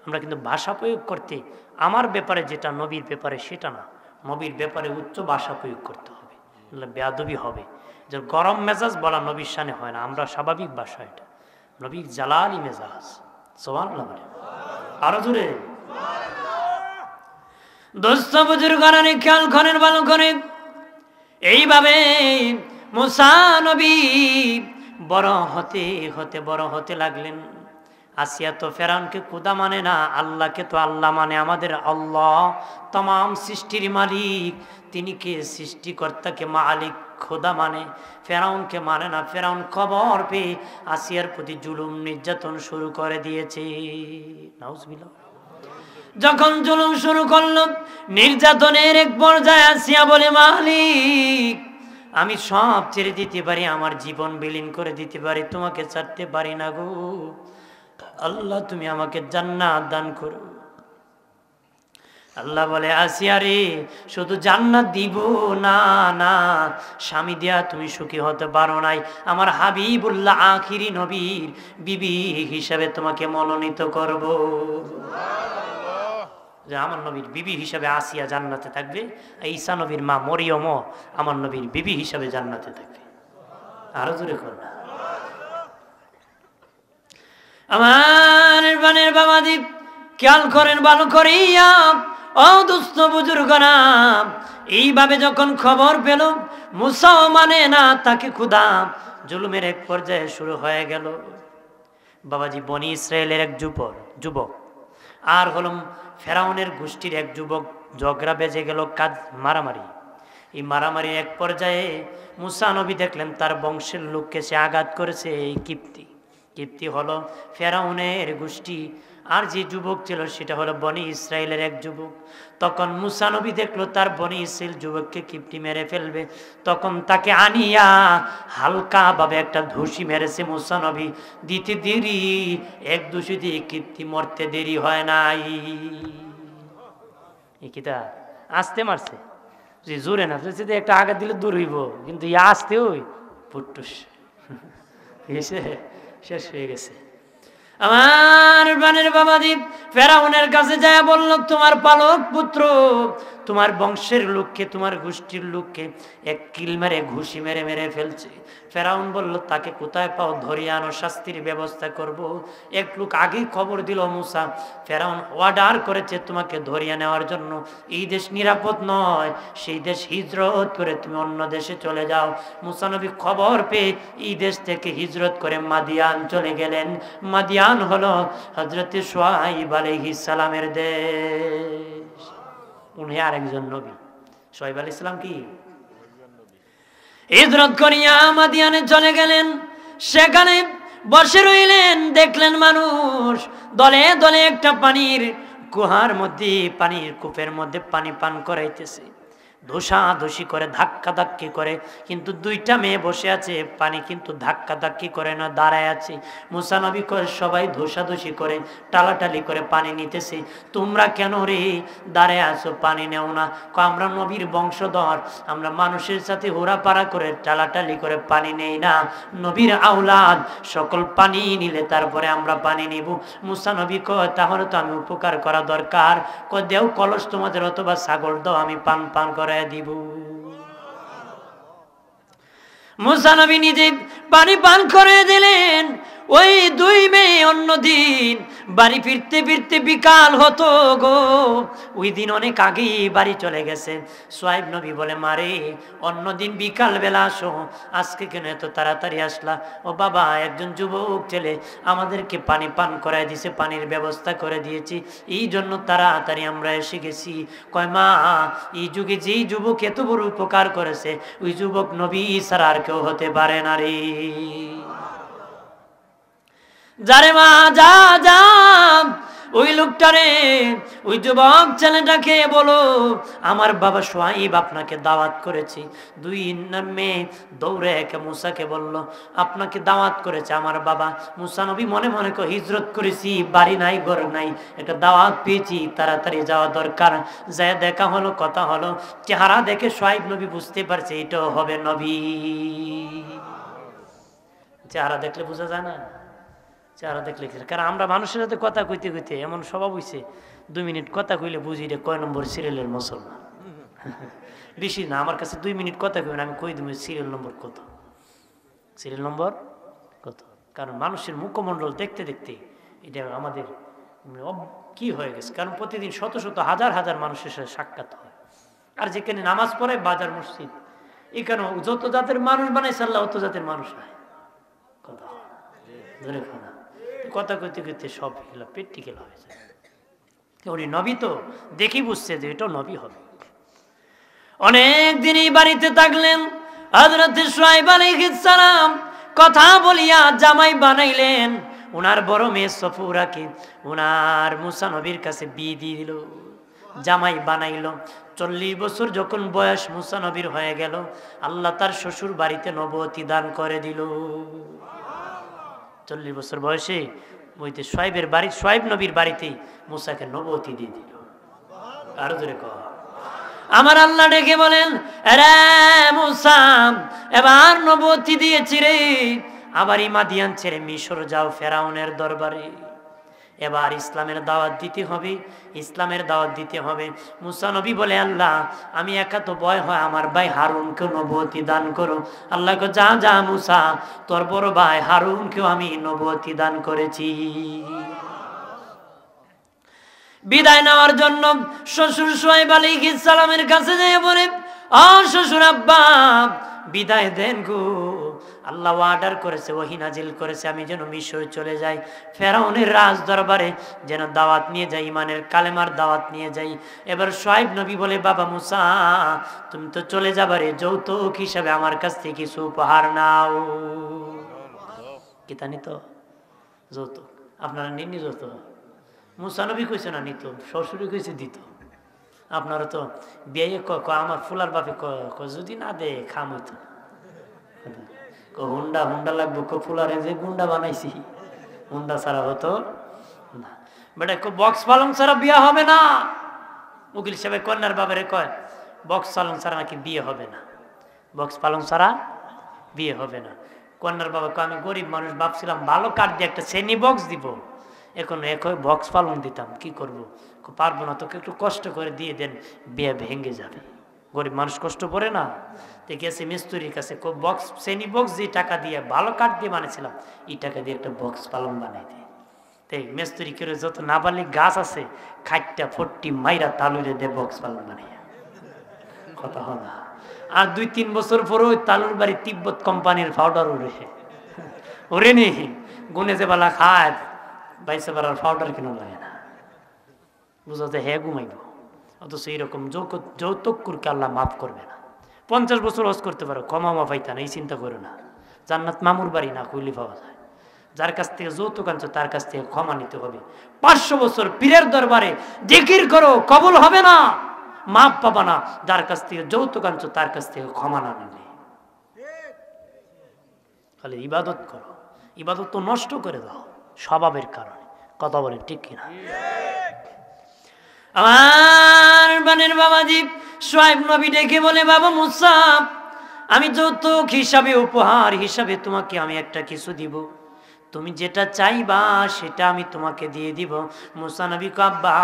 আমরা কিন্তু ভাষা প্রয়োগ করতে আমার ব্যাপারে যেটা নবীর ব্যাপারে সেটা না, নবীর ব্যাপারে উচ্চ ভাষা প্রয়োগ করতে হবে, বেয়াদবি হবে। যে গরম মেজাজ বলা নবীর শানে হয় না, আমরা স্বাভাবিক ভাষা, এটা নবীর জালালি মেজাজ। সুবহানাল্লাহ বলে আরো জোরে। দোস্ত বুজুর্গানে খেয়াল করেন ভালো করে। এইভাবে মুসা নবী বড় হতে হতে বড় হতে লাগলেন। আসিয়া তো ফেরাউনকে খোদা মানে না, আল্লাহকে তো আল্লাহ মানে। আমাদের আল্লাহ तमाम সৃষ্টির মালিক, তিনি কে সৃষ্টিকর্তাকে মালিক খোদা মানে, ফেরাউনকে মানে না। ফেরাউন খবর পেয়ে আসিয়ার প্রতি জুলুম নির্যাতন শুরু করে দিয়েছে। নাউজুবিল্লাহ। যখন জুলুম শুরু করলো, নির্যাতনের এক পর্যায়ে আসিয়া বলে, মালিক আমি সব ছেড়ে দিতে পারি, আমার জীবন বিলীন করে দিতে পারি, তোমাকে ছাড়তে পারি না গো আল্লাহ, তুমি আমাকে জান্নাত দান করো। আল্লাহ বলে, আসিয়া রে, শুধু জান্নাত দিব না, না স্বামী দিয়া তুমি সুখী হতে পারো নাই। আমার হাবিবুল্লাহ আখিরি নবীর বিবি হিসাবে তোমাকে মনোনীত করব। যে আমার নবীর বিবি হিসাবে আসিয়া জান্নাতে থাকবে, ঈসা নবীর মা মরিয়মও আমার নবীর বিবি হিসাবে জান্নাতে থাকবে। আরো জোরে কর না। আমার বানের বাবাদি খেয়াল করেন ভালো করিয়া, ও দুস্থ বুজুর্গরা। এইভাবে যখন খবর পেল মুসাও মানে না, তাকে ক্ষুধা জুলুমের এক পর্যায়ে শুরু হয়ে গেল। বাবাজি বনি ইসরায়েলের এক যুবক আর হল ফেরাউনের গোষ্ঠীর এক যুবক, ঝগড়া বেজে গেল, কাজ মারামারি। এই মারামারি এক পর্যায়ে মুসা নবী দেখলেন তার বংশের লোককে সে আঘাত করেছে। এই কিপ্তি হলো ফেরাউনের গোষ্ঠী, আর যে যুবক ছিল সেটা হলো বনি ইসরায়েলের এক যুবক। তখন মুসা নবী দেখলো তার বনি ইসরায়েল যুবককে কিপ্টি মেরে ফেলবে, তখন তাকে আনিয়া হালকা ভাবে একটা ধুসি মেরেছে মুসা নবী। দিতে দেরি, এক দুষি দিয়ে কিপ্টি মরতে দেরি হয় নাই। কিতা আস্তে মারছে, যে জোরে না, একটা আঘাত দিলে দূর হইব, কিন্তু আস্তে ওই ফুটুস শেষ হয়ে গেছে। আমার বানের বাবাজি ফেরাউনের কাছে যায় বলল, তোমার পালক পুত্র তোমার বংশের লোককে, তোমার গোষ্ঠীর লোককে এক কিল মেরে ঘুষি মেরে মেরে ফেলছে। ফেরাউন বলল, তাকে কোথায় পাও, ধরিয়ে আনো, শাস্তির ব্যবস্থা করব। এক লোক আগেই খবর দিল মুসা, ফেরাউন অর্ডার করেছে তোমাকে ধরিয়ে নেওয়ার জন্য। এই দেশ নিরাপদ নয়, সেই দেশ হিজরত করে তুমি অন্য দেশে চলে যাও। মুসা নবী খবর পেয়ে এই দেশ থেকে হিজরত করে মাদিয়ান চলে গেলেন। মাদিয়ান হলো হযরত শুআয়ব আলাইহিস সালামের দেশ। উনি আরেকজন নবী। শুআয়ব আলাইহিস সালাম কি হিজরত করিয়া মাদিয়ানে চলে গেলেন। সেখানে বসে রইলেন, দেখলেন মানুষ দলে দলে একটা পানির কুহার মধ্যে, পানির কূপের মধ্যে পানি পান করাইতেছে। ধোসাধুসি করে, ধাক্কা ধাক্কি করে, কিন্তু দুইটা মেয়ে বসে আছে, পানি কিন্তু ধাক্কা ধাক্কি করে না, দাঁড়ায় আছে। মুসা নবী করে সবাই ধোসাধুসি করে, টালাটালি করে পানি নিতেছে। তোমরা কেন রে দাঁড়ায় আছো, পানি নেও না? আমরা নবীর বংশধর, আমরা মানুষের সাথে হোরাপাড়া করে টালাটালি করে পানি নেই না, নবীর আওলাদ, সকল পানি নিলে তারপরে আমরা পানি নিব। মুসা নবী কয়, তাহলে তো আমি উপকার করা দরকার। কয়, দেও কলস তোমাদের, অথবা ছাগল দাও, আমি পান করে দিব। মুসা নবী নিজে পানি পান করে দিলেন। ওই দুই মেয়ে অন্যদিন বাড়ি ফিরতে ফিরতে বিকাল হতো গো। ওই দিন অনেক আগেই বাড়ি চলে গেছে। শুআয়ব নবী বলে, মারে অন্যদিন বিকাল বেলা আসো, আজকে কেন এত তাড়াতাড়ি আসলা? ও বাবা, একজন যুবক ছেলে আমাদেরকে পানি পান করায় দিছে, পানির ব্যবস্থা করে দিয়েছি, এই জন্য তাড়াতাড়ি আমরা এসে গেছি। কয়, মা এই যুগে যেই যুবক এত বড় উপকার করেছে, ওই যুবক নবী ছাড়া আর কেউ হতে পারে না রে। যারে মা যা যা ওই লোকটারে ওই যুবক ছেলেটাকে বলো আমার বাবা সোহাইব আপনাকে দাওয়াত করেছে। দুই মেয়ে দৌড়ে একে মুসাকে বলল আপনাকে দাওয়াত করেছে আমার বাবা। মুসা নবী মনে মনে হিজরত করেছি, বাড়ি নাই ঘর নাই, একটা দাওয়াত পেয়েছি, তাড়াতাড়ি যাওয়া দরকার। যায় দেখা হলো, কথা হলো, চেহারা দেখে সোহাইব নবী বুঝতে পারছে এটাও হবে নবী। চেহারা দেখলে বোঝা যায় না? চেহারা দেখলে, কারণ আমরা মানুষের সাথে কথা কইতে কইতে এমন স্বভাব হইছে 2 মিনিট কথা কইলে বুঝি রে কয় নম্বর সিরিয়ালের মুসলমান। বেশি না, আমার কাছে 2 মিনিট কথা কইবেন আমি কই দিব সিরিয়াল নম্বর কত, সিরিয়াল নম্বর কত। কারণ মানুষের মুখমণ্ডল দেখতে দেখতে এটা আমাদের কি হয়ে গেছে। কারণ প্রতিদিন শত শত হাজার হাজার মানুষের সাথে সাক্ষাৎ হয়। আর যেখানে নামাজ পড়ে বাজার মসজিদ, এখানে যত জাতের মানুষ বানাইছে আল্লাহ অত জাতের মানুষ নাই। কথা ধরে না, কথা কইতে কইতে সব খেলা পেট টিকেলা হয়ে যায়। উনি নবী তো দেখি বুঝছে যে এটা নবী হবে। অনেক দিন এই বাড়িতে থাকলেন। হযরত শুআয়ব আলাইহিস সালাম কথা বলিয়া জামাই বানাইলেন। ওনার বড় মেয়ে সফুরাকে ওনার মুসা নবীর কাছে বিয়ে দিয়ে দিল, জামাই বানাইল। 40 বছর যখন বয়স মুসা নবীর হয়ে গেল, আল্লাহ তার শ্বশুর বাড়িতে নবুয়তি দান করে দিল। 40 বছর বয়সে ওইতে শুআয়বের বাড়ি, শুআয়ব নবীর বাড়িতে মুসাকে নবুয়তি দিয়ে দিল। আরো জোরে কর আমার আল্লাহ ডেকে বলেন রে মুসা এবার নবুয়তি দিয়েছি রে, আবার মাদিয়ান ছেড়ে মিশর যাও ফেরাউনের দরবারে। এবার ইসলামের দাওয়াত দিতে হবে, ইসলামের দাওয়াত দিতে হবে। মুসা নবী বলে আল্লাহ আমি একা তো ভয় হয়, আমার ভাই হারুনকে নবুয়তি দান করো। আল্লাহ কো যা যা মুসা, তোর বড় ভাই হারুনকেও আমি নবুয়তি দান করেছি। বিদায় নেওয়ার জন্য শ্বশুর শুআয়ব আলাইহিস সালামের কাছে যেয়ে বলে ও শ্বশুর আব্বা বিদায় দেন গো, আল্লাহ অর্ডার করেছে, ওহী নাজিল করেছে আমি যেন মিশরে চলে যাই, ফেরাউনের রাজ দরবারে যেন দাওয়াত নিয়ে যাই, ইমানের কালেমার দাওয়াত নিয়ে যাই। এবার শুআয়ব নবী বলে বাবা মুসা তুমি তো চলে যাবারে, যৌতুক হিসাবে আমার কাছ থেকে কিছু উপহার নাও। কিতা নিত? যৌতুক। আপনারা নিননি যৌতুক? মুসা নবী কইছে না নিত, শ্বশুরে কইছে দিত। আপনারা তো বিয়ে আমার ফুলার বাপে যদি না দে খাম হইতো। হুন্ডা হুন্ডা লাগবো, ফুলারে যে গুন্ডা বানাইছি হুন্ডা ছাড়া হতো না। বেটা বক্স পালং ছাড়া বিয়ে হবে না। উকিল সাহেব কন্যার বাবারে কয় বক্স পালং ছাড়া নাকি বিয়ে হবে না, বক্স পালং ছাড়া বিয়ে হবে না। কন্যার বাবা কয় আমি গরিব মানুষ, ভাবছিলাম ভালো কাঠ দিয়ে একটা শ্রেণী বক্স দিব, এখন বক্স পালং দিতাম, কি করব, পারবো না, তোকে একটু কষ্ট করে দিয়ে দেন, বিয়ে ভেঙে যাবে। গরিব মানুষ কষ্ট পড়ে না। তো গেছে মিস্ত্রির কাছে, বক্স শ্রেণী বক্স যে টাকা দিয়ে ভালো কাঠ দিয়ে বানিয়েছিলাম এই টাকা দিয়ে একটা বক্স পালং বানাই দেয়। তাই মিস্ত্রি করে যত নাবালিক গাছ আছে খাইটটা ফট্টি মাইরা তালুরে দে বক্স পালং বানাইয়া। কথা হয় না। আর 2-3 বছর পরে ওই তালুর বাড়ি তিব্বত কোম্পানির পাউডার ওরে নি গুনে যে বেলা খায় বাইসে বেলার পাউডার কেন লাগে না, বুঝা যায় হ্যাঁ ঘুমাইব। অথচ এইরকম যৌতুক কুরকে আল্লাহ মাফ করবে না। 50 বছর হজ করতে পারো, ক্ষমা পাইতা না, এই চিন্তা করো না। জান্নাত মামুর বাড়ি না, কইলি পাওয়া যায়। যার কাছ থেকে যৌতুক আনছো তার কাছ থেকে ক্ষমা নিতে হবে। 500 বছর পীরের দরবারে জিকির করো, কবুল হবে না, মাফ পাবা না। যার কাছ থেকে যৌতুক আনছো তার কাছ থেকে ক্ষমা না নিলে। খালি ইবাদত করো, ইবাদত তো নষ্ট করে দাও স্বভাবের কারণে। কথা বলেন ঠিক কিনা? আমার বানের বাবাজি শুআয়ব নবী ডেকে বলে বাবা মুসা আমি যৌতুক হিসাবে, উপহার হিসাবে তোমাকে আমি একটা কিছু দিব, তুমি যেটা চাইবা সেটা আমি তোমাকে দিয়ে দিব। মুসা নবী কয় আব্বা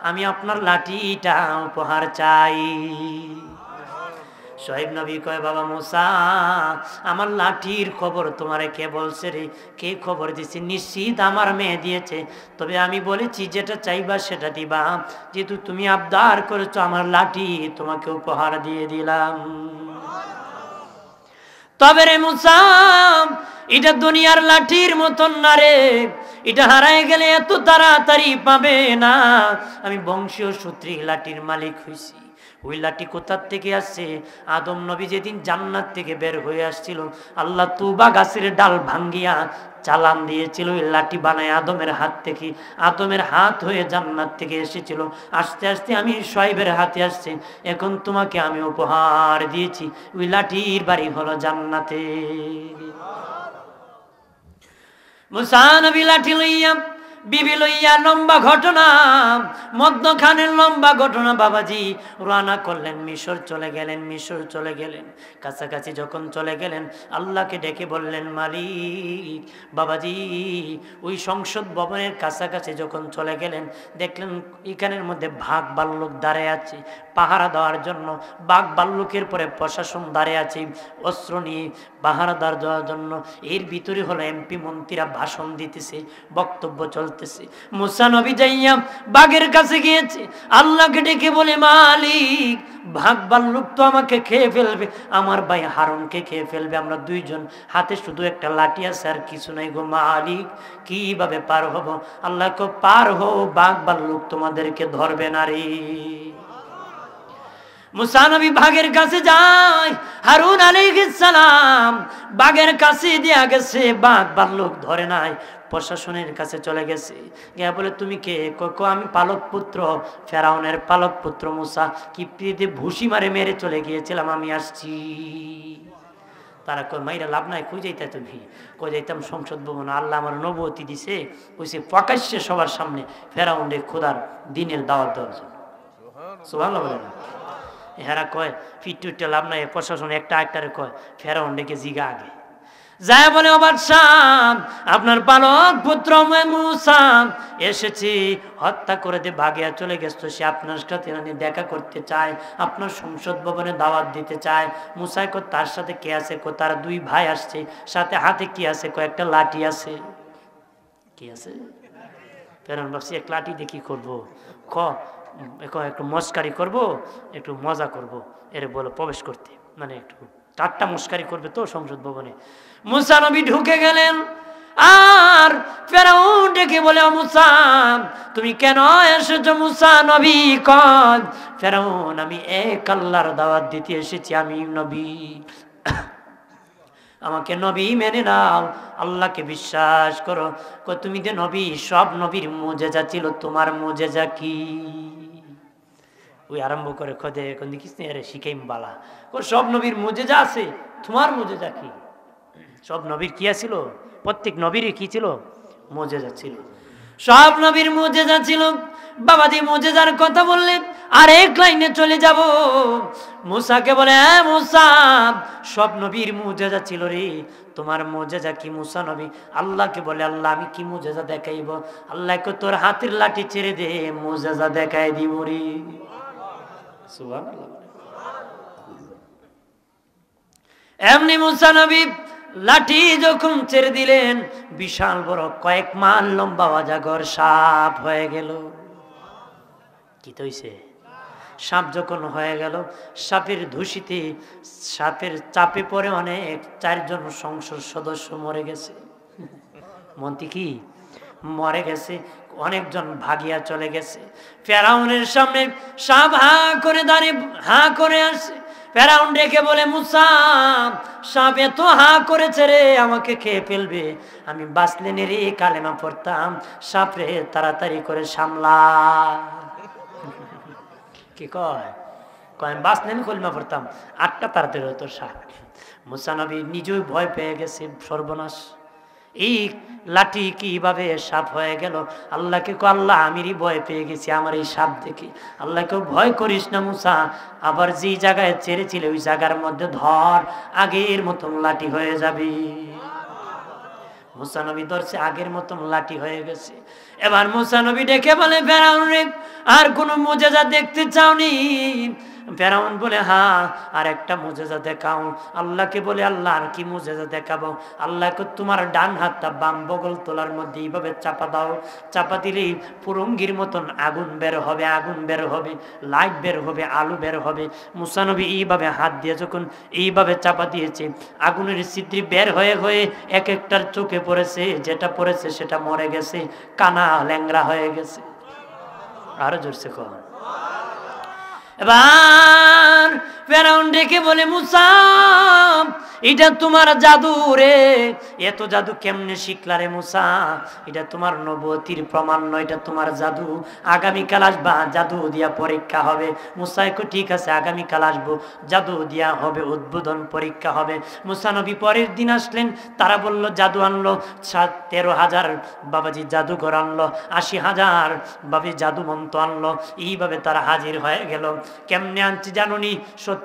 আমি আপনার লাঠিটা উপহার চাই। শুআয়ব নবী কয় বাবা মুসা আমার লাঠির খবর তোমারে কে বলছে রে? কে খবর দিছে? নিশ্চিত আমার মেয়ে দিয়েছে, তবে আমি বলেছি যেটা চাইবা সেটা দিবা, যেহেতু তুমি আবদার করেছো আমার লাঠি তোমাকে উপহার দিয়ে দিলাম। তবে রে মুসা এটা দুনিয়ার লাঠির মতন না রে, এটা হারায় গেলে এত তাড়াতাড়ি পাবে না। আমি বংশীয় সূত্রে লাঠির মালিক হইছি, ওই লাঠি কোথার থেকে আসছে? আদম নবী যেদিন জান্নাত থেকে বের হয়ে আসছিল, আল্লাহ তুবা গাছের ডাল ভাঙ্গিয়া চালান দিয়েছিল, ওই লাঠি বানায় আদমের হাত থেকে। আদমের হাত হয়ে জান্নাত থেকে এসেছিল, আস্তে আস্তে আমি শোয়েবের হাতে আসছে। এখন তোমাকে আমি উপহার দিয়েছি, ওই লাঠির বাড়ি হলো জান্নাতে। মুসা নবী লাঠি লইয়া, বিবি লইয়া, লম্বা ঘটনা, মধ্যখানের লম্বা ঘটনা। বাবাজি রওনা করলেন, মিশর চলে গেলেন। মিশর চলে গেলেন, কাছাকাছি যখন চলে গেলেন, আল্লাহকে ডেকে বললেন, মালিক। বাবাজি ওই সংসদ ভবনের কাছাকাছি যখন চলে গেলেন, দেখলেন এখানের মধ্যে বাঘ ভাল্লুক দাঁড়িয়ে আছে পাহারা দেওয়ার জন্য। বাঘ ভাল্লুকের পরে প্রশাসন দাঁড়িয়ে আছে অস্ত্র নিয়ে পাহারা দেওয়ার জন্য। এর ভিতরে হলো এমপি মন্ত্রীরা ভাষণ দিতেছে, বক্তব্য চলতেছে। মুসা নবী যাইয়া বাঘের কাছে গিয়েছে, আল্লাহকে ডেকে বলে, মালিক বাঘ ভাল্লুক তো আমাকে খেয়ে ফেলবে, আমার ভাই হারুনকে খেয়ে ফেলবে, আমরা দুইজন, হাতে শুধু একটা লাঠি আছে আর কিছু নাই গো মালিক, কিভাবে পার হব? আল্লাহকে পার হো, বাঘ ভাল্লুক তোমাদেরকে ধরবে না রে। মুসা নবী বাঘের কাছে যায়, হারুন আলাইহিস সালাম বাঘের কাছে দিয়া গেছে, বাঘ ভাল্লুক ধরে নাই, প্রশাসনের কাছে চলে গেছে। গিয়া বলে, তুমি কে? আমি পালক পুত্র, ফেরাউনের পালক পুত্র মুসা, কিপ্তিতে ভুসি মারে মেরে চলে গিয়েছিলাম, আমি আসছি। তারা কই, মাইরা লাভ নাই, কই যাইতা তুমি? কই যাইতাম সংসদ ভবন, আল্লাহ আমার নবুয়তি দিছে, কইছে প্রকাশ্যে সবার সামনে ফেরাউনের খোদার দিনের দাওয়াত দেওয়ার জন্য। সুবহানাল্লাহ বলেন। হেরা কয় ফিটুইটা লাভ নাই, প্রশাসন একটা একটারে কয় ফেরাউন ডেকে জিগা আগে যায়, বলে, ও বাদশাহ, আপনার পালক পুত্র মুসা এসেছি, হত্যা করে দিয়ে ভাগিয়া চলে গেছে, সে আপনার সাথে দেখা করতে চায়, আপনার সংসদ ভবনে দাওয়াত দিতে চায়। মুসাই কো তার সাথে কে আছে? কো তার দুই ভাই আসছে, সাথে হাতে কি আছে? কয়েকটা লাঠি আছে। কি আছে? ফেরাউন ভাবছি এক লাঠি দিয়ে কি করবো? একটু মস্কারি করব, একটু মজা করব, এর বলে প্রবেশ করতে, মানে একটু টাট্টা মস্কারি করবে তো সংসদ ভবনে। মুসা নবী ঢুকে গেলেন, আর ফেরাউন ডেকে বলে, ও মুসা তুমি কেন এসেছো? মুসা নবী কন, ফেরাউন আমি এক আল্লাহর দাওয়াত দিতে এসেছি, আমি নবী, আমাকে নবী মেনে নাও, আল্লাহকে বিশ্বাস করো। তুমি যে নবী, সব নবীর মুজেজা ছিল, তোমার মুজেজা কি? ওই আরম্ভ করে খোদে কোন দেখিস না, আরে শিখাইম বালা, সব নবীর মুজেজা আছে, তোমার মুজেজা কি? সব নবীর কি ছিল? প্রত্যেক নবীরই কি ছিল? মুজেজা ছিল। সব নবীর মুজেজা ছিল। বাবাজি মুজেজার কথা বললেন, আর এক লাইনে চলে যাব। মুসাকে বলে, হ্যাঁ মুসা, সব নবীর মুজেজা ছিল রে, তোমার মুজেজা কি? মুসা নবী আল্লাহকে বলে, আল্লাহ আমি কি মুজেজা দেখাইব? আল্লাহকে তোর হাতের লাঠি ছেড়ে দে, মুজেজা দেখাই দিব রে। সুবহানাল্লাহ। এমনি মুসা নবী লাঠি যখন ছেড়ে দিলেন, বিশাল বড় কয়েক মাইল লম্বা অজগর সাপ হয়ে গেল। কি হইছে? সাপ যখন হয়ে গেল, সাপের ধুসিতে, সাপের চাপে পড়ে অনেক 4 জন সংসদ সদস্য মরে গেছে। মন্ত্রী কি মরে গেছে, অনেকজন ভাগিয়া চলে গেছে। ফেরাউনের সামনে সাপ হা করে দাঁড়িয়ে হা করে আসছে। ফেরাউন ডেকে বলে, মুসা সাপ এত হা করেছে রে, আমাকে খেয়ে ফেলবে, আমি বাঁচলেন রে কালেমা পড়তাম, সাপ রে তাড়াতাড়ি করে সামলা। কি কয়? কয় বাঁচলেন কলিমা পড়তাম, 8টা তাড়াতাড়ি হতো সাপ। মুসা নবী নিজেই ভয় পেয়ে গেছে, সর্বনাশ, এই লাঠি কিভাবে সাপ হয়ে গেল? আল্লাহকে কো, আল্লাহ আমিরই ভয় পেয়ে গেছি আমার এই সাপ দেখে। আল্লাহকে ভয় করিস না মুসা, আবার যে জায়গায় ছেড়েছিল ওই জায়গার মধ্যে ধর, আগের মতন লাঠি হয়ে যাবে। মুসা নবী ধরছে, আগের মতন লাঠি হয়ে গেছে। এবার মুসা নবী ডেকে বলে, ফেরাউন রে আর কোন মুজেজা দেখতে চাওনি? ফেরাউন বলে, হ্যাঁ আর একটা মুজেজা দেখাও। আল্লাহকে বলে, আল্লাহ আর কি মুজেজা দেখাবো? আল্লাহকে তোমার ডান হাতটা বাম বগল তোলার মধ্যে এইভাবে চাপা দাও, চাপা দিলেই পুরঙ্গির মতন আগুন বের হবে, আগুন বের হবে, লাইট বের হবে, আলো বের হবে। মুসা নবী এইভাবে হাত দিয়ে যখন এইভাবে চাপা দিয়েছে, আগুনের ছিদ্রি বের হয়ে হয়ে এক একটার চোখে পড়েছে, যেটা পড়েছে সেটা মরে গেছে, কানা ল্যাংরা হয়ে গেছে। আরো জোরছে কন। এবার ফেরাউন ডেকে বলে, মুসা এটা তোমার জাদু রে, এত জাদু কেমনে শিখলা রে মুসা? এটা তোমার নবুয়তির প্রমাণ নয়, এটা তোমার জাদু। আগামীকাল আসবা, জাদু দিয়া পরীক্ষা হবে। মুসা কো ঠিক আছে, আগামীকাল আসবো, জাদু দিয়া হবে, উদ্বোধন পরীক্ষা হবে। মুসা নবী পরের দিন আসলেন, তারা বলল জাদু আনলো 13,000 বাবাজি জাদুঘর আনলো, 80,000 বাবাজি জাদু মন্ত্র আনলো। এইভাবে তারা হাজির হয়ে গেল। কেমনে আনছে জানুনি?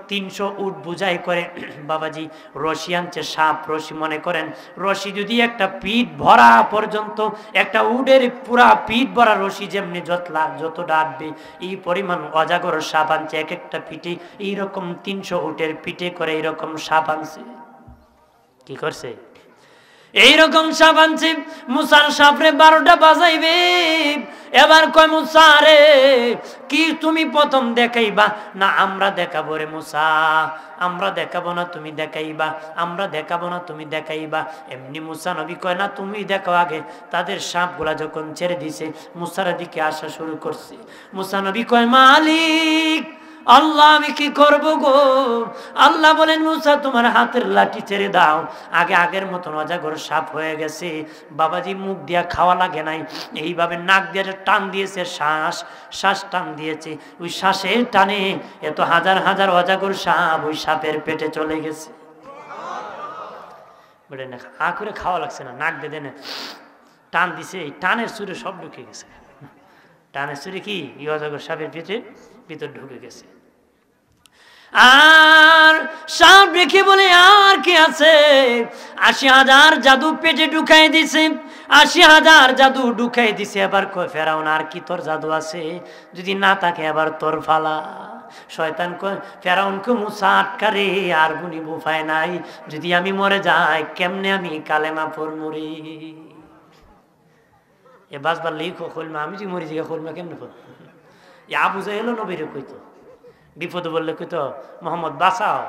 300 উট বুঝাই করে বাবাজি রশি আনছে, সাপ রশি। মনে করেন রশি যদি একটা পিঠ ভরা পর্যন্ত, একটা উটের পুরা পিঠ ভরা রশি যেমনি যত ডাটবে, এই পরিমাণ অজাগর সাপ আনছে এক একটা পিঠে। এইরকম 300 উটের পিঠে করে এইরকম সাপ আনছে। কি করছে? এইরকম সাপ আনছে। মুসার সাপরে 12টা বাজাইবে। এবার কয়, মুসা রে কি তুমি প্রথম দেখাইবা না আমরা দেখাবো রে মুসা? আমরা দেখাবো না, তুমি দেখাইবা। আমরা দেখাবো না, তুমি দেখাইবা। এমনি মুসা নবী কয়, না তুমি দেখো আগে। তাদের সাপগুলা যখন ছেড়ে দিছে, মুসার দিকে আসা শুরু করছে। মুসা নবী কয়, মালিক আল্লাহ আমি কি করব গো? আল্লাহ বলেন, মুসা তোমার হাতের লাঠি ছেড়ে দাও। আগের মতন অজাগর সাপ হয়ে গেছে বাবাজি, মুখ দিয়া খাওয়া লাগে নাই, এইভাবে নাক দিয়ে টান দিয়েছে, শ্বাস টান দিয়েছে। ওই শ্বাসের টানে এত হাজার হাজার অজাগর সাপ ওই সাপের পেটে চলে গেছে। বলে না হা করে খাওয়া লাগছে না, নাক দিয়ে দেনে টান দিছে, এই টানের সুরে সব ঢুকে গেছে। টানের সুরে কি এই অজাগর সাপের পেটের ভিতর ঢুকে গেছে। আর সাপ রেখে বলে, আর কি আছে? 80,000 জাদু পেটে ঢুকাই দিছে, 80,000 জাদু ঢুকাই দিছে। এবার কয় ফেরাউন, আর কি তোর জাদু আছে? যদি না থাকে এবার তোর ফালা। শয়তান কয় ফেরাউনকে, মুসা আটকারে, আর গুনি বুফায় নাই। যদি আমি মরে যাই, কেমনে আমি কালেমা পড়মু রে? এ বাসবার লিখো খোলমা, আমি যদি মরি জিগা খোলমা কেমনে পড়? আবু জাহেল নবীরে কইতো, বিপদে বললে কইতো মোহাম্মদ বাঁচাও,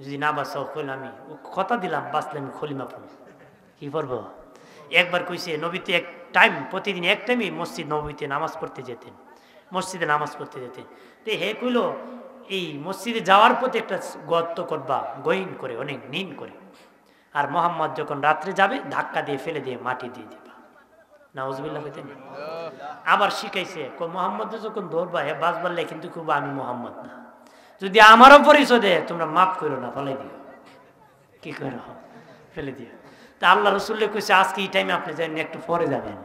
যদি না বাঁচাও কইলে আমি কথা দিলাম, বাঁচলে আমি খলিমা পড়ব। কি পড়ব? একবার কইছে নবীতে এক টাইম, প্রতিদিন এক টাইমই মসজিদ নবীতে নামাজ পড়তে যেতেন, মসজিদে নামাজ পড়তে যেতেন। তো হে কইল এই মসজিদে যাওয়ার পথে একটা গর্ত করবা, গহীন করে, অনেক নিন করে। আর মোহাম্মদ যখন রাত্রে যাবে ধাক্কা দিয়ে ফেলে দিয়ে মাটি দিয়ে দিবা। নাউজুবিল্লাহ কইতেন। আবার শিখাইছে মোহাম্মদ যখন ধরবা হে বাস বললে কিন্তু খুব আমি মোহাম্মদ না, যদি আমারও পরিচয় দেয় তোমরা মাফ করো না, ফেলে দিও। কি করো? ফেলে দিও। তা আল্লাহ রসুল্লে কইছে আজকে এই টাইমে আপনি জানেন, একটু পরে যাবেন।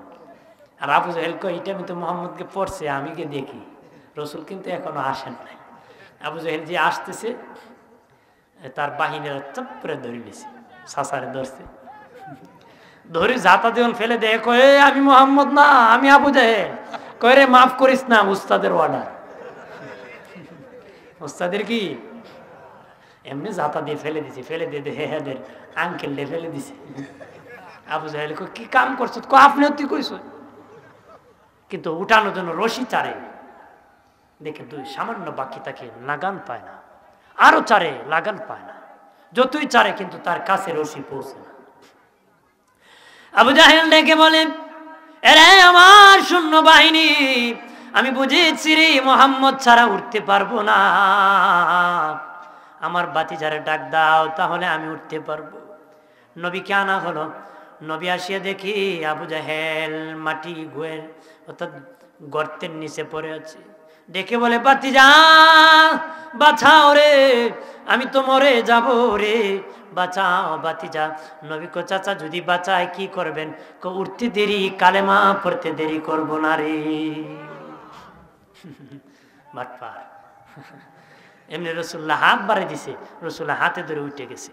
আর আবু জাহেল কয় এই টাইমে তো মোহাম্মদকে পড়ছে, আমি কে দেখি। রসুল কিন্তু এখনো আসেন নাই। আবু জাহেল যে আসতেছে, তার বাহিনীরা চপ করে ধরে নিয়েছে, সাসারে ধরছে, ধরে জাতা দেওয়ান ফেলে দেয়। কয়ে আমি মোহাম্মদ না, আমি আবু জাহেল। কয়ে রে মাফ করিস না, উস্তাদের অর্ডার। উস্তাদের কি এমনি জাতা দিয়ে ফেলে দিছে, ফেলে দিয়ে হে হেদের আঙ্কেল দিয়ে ফেলে দিছে। আবু জাহেল কি কাম করছো? আপনি তুই কইস, কিন্তু উঠানোর জন্য রশি চারে, দেখে দুই সামান্য বাকি তাকে লাগান পায় না, আরো চারে লাগান পায় না, যতই চারে কিন্তু তার কাছে রশি পৌঁছে না। আবু জাহেল ডেকে বলেন, এরে আমার সৈন্য বাহিনী, আমি বুঝেছি রে মোহাম্মদ ছাড়া উঠতে পারবো না, আমার বাতিজারে ডাক দাও, তাহলে আমি উঠতে পারবো। নবীকে আনা হলো। নবী আসিয়া দেখি আবু জাহেল মাটি গুয়ের অর্থাৎ গর্তের নিচে পড়ে আছে। ডেকে বলে, বাতিজা বাঁচাও রে, আমি তো মরে যাব রে, বাঁচাও বাতিজা। নবী কো চাচা যদি বাঁচায় কি করবেন? কো উঠতে দেরি, কালেমা পড়তে দেরি করব না রে। বাটপার। এমনি রসুল্লাহ হাত বাড়াই দিছে, রসুল্লাহ হাতে ধরে উঠে গেছে।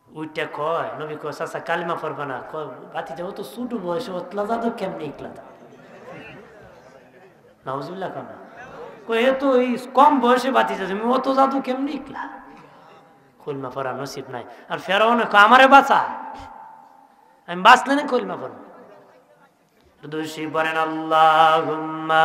উইটা কয় নবী কয় চাচা কালিমা পড়বে না? কয় বাতিজা ও তো ছোট বয়সে ওতলা যাদো কেমনি ইকলা দা? নাউজুবিল্লাহ কেন? কয় এ তো এই কম বয়সে বাতিজা, তুমি অত জাদু কেমনি ইকলা? কলিমা পড়া নসিব নাই। আর ফেরাউন কয় আমারে বাঁচা, আমি বাঁচলে না কলিমা পড়ব। দুশি পড়েন আল্লাহুম্মা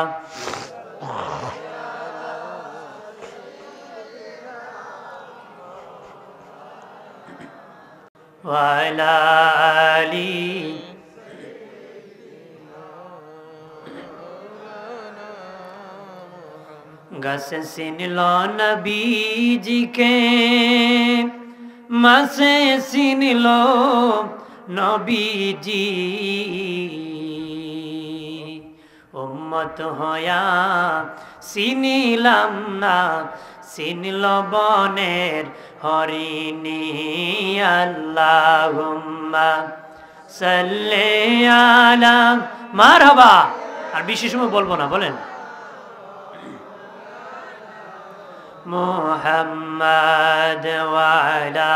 ওয়া আলা আলি মাসে চিনল নবীজিকে, মাসে চিনল নবীজি, উম্মত হয়া চিনিলাম না, চিনল বনের হরিণী। আল্লাহুম্মা সাল্লি আলা, মারহাবা। আর বেশি সময় বলবো না, বলেন মুহাম্মাদ ওয়া আলা।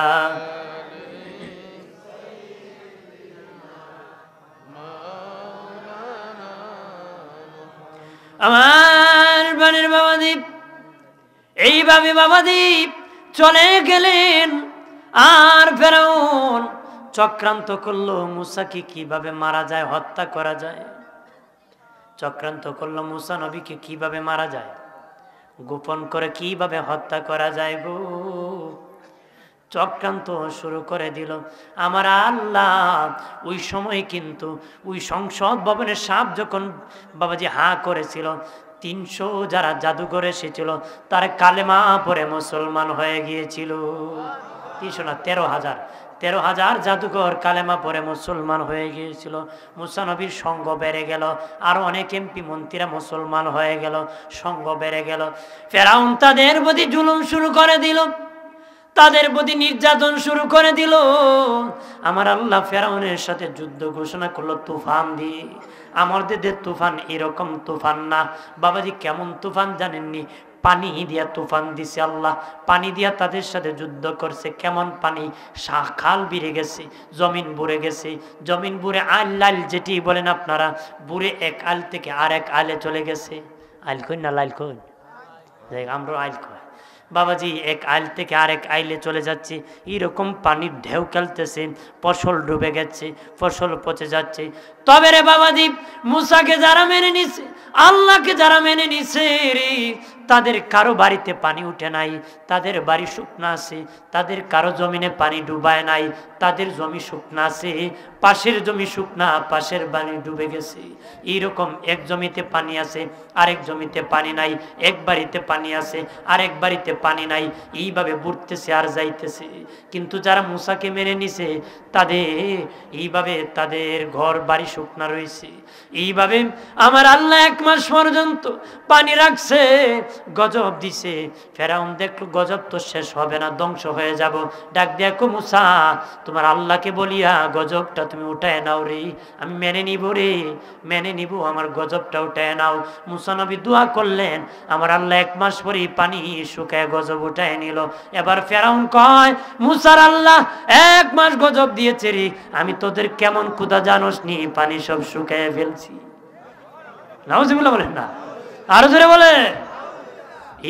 আমার বানের বাবাদীপ এইভাবে বাবাদীপ চলে গেলেন। আর ফেরাউন চক্রান্ত করলো মুসাকে কিভাবে মারা যায়, হত্যা করা যায়। চক্রান্ত করলো মুসা নবীকে কিভাবে মারা যায়, গোপন করে কিভাবে হত্যা করা যায় গো। চক্রান্ত শুরু করে দিল আমার আল্লাহ। ওই সময় কিন্তু ওই সংসদ ভবনের সাপ যখন বাবাজি হা করেছিল, 300 যারা জাদুঘর এসেছিল তার কালেমা পড়ে মুসলমান হয়ে গিয়েছিল। 300 না 13,000 জাদুঘর কালেমা পড়ে মুসলমান হয়ে গিয়েছিল। মুসা নবীর সঙ্গ বেড়ে গেল, আর অনেক এমপি মন্ত্রীরা মুসলমান হয়ে গেল, সঙ্গ বেড়ে গেল। ফেরাউন তাদের প্রতি জুলুম শুরু করে দিল, তাদের প্রতি নির্যাতন শুরু করে দিল। আমার আল্লাহ ফেরাউনের সাথে যুদ্ধ ঘোষণা করলো তুফান দিয়ে। আমাদের তুফান এরকম তুফান না বাবাজি। কেমন তুফান জানেননি? পানি দিয়া তুফান দিছে আল্লাহ, পানি দিয়া তাদের সাথে যুদ্ধ করছে। কেমন পানি? খাল বিরে গেছে, জমিন বুড়ে গেছে, জমিন বুড়ে আল লাল যেটি বলেন আপনারা, বুড়ে এক আল থেকে আর এক আলে চলে গেছে। আইল কই না লাইল কই, আমরা আইল কই বাবাজি। এক আইল থেকে আরেক আইলে চলে যাচ্ছে, এরকম পানির ঢেউ খেলতেছে। ফসল ডুবে গেছে, ফসল পচে যাচ্ছে। তবে রে বাবাজি, মুসাকে যারা মেনে নিছে, আল্লাহকে যারা মেনে নিছে রে, তাদের কারো বাড়িতে পানি উঠে নাই, তাদের বাড়ি শুকনা আছে। তাদের কারো জমিনে পানি ডুবায় নাই, তাদের জমি শুকনা আছে। পাশের জমি শুকনা, পাশের বাড়ি ডুবে গেছে। এইরকম এক জমিতে পানি আছে, আরেক জমিতে পানি নাই। এক বাড়িতে পানি আছে, আরেক বাড়িতে পানি নাই। এইভাবে বুড়তেছে আর যাইতেছে। কিন্তু যারা মুসাকে মেনে নিছে, তাদের এইভাবে তাদের ঘর বাড়ি শুকনা রয়েছে। এইভাবে আমার আল্লাহ 1 মাস পর্যন্ত পানি রাখছে, গজব দিছে। ফেরাউন দেখলো গজব তো শেষ হবে না, ধ্বংস হয়ে যাব। ডাক দেখো মুসা, তোমার আল্লাহকে বলিয়া গজবটা তুমি উঠায় নাও রে, আমি মেনে নিব রে, মেনে নিব, আমার গজবটা উঠায় নাও। মুসা নবী দোয়া করলেন, আমার আল্লাহ 1 মাস পরেই পানি শুকায় গজব উঠায় নিল। এবার ফেরাউন কয়, মুসার আল্লাহ 1 মাস গজব দিয়েছে রে, আমি তোদের কেমন ক্ষুধা জানোস নি, পানি সব শুকায় ফেলছি। নাউজুবিল্লাহ বলেন না, আরো জোরে বলে।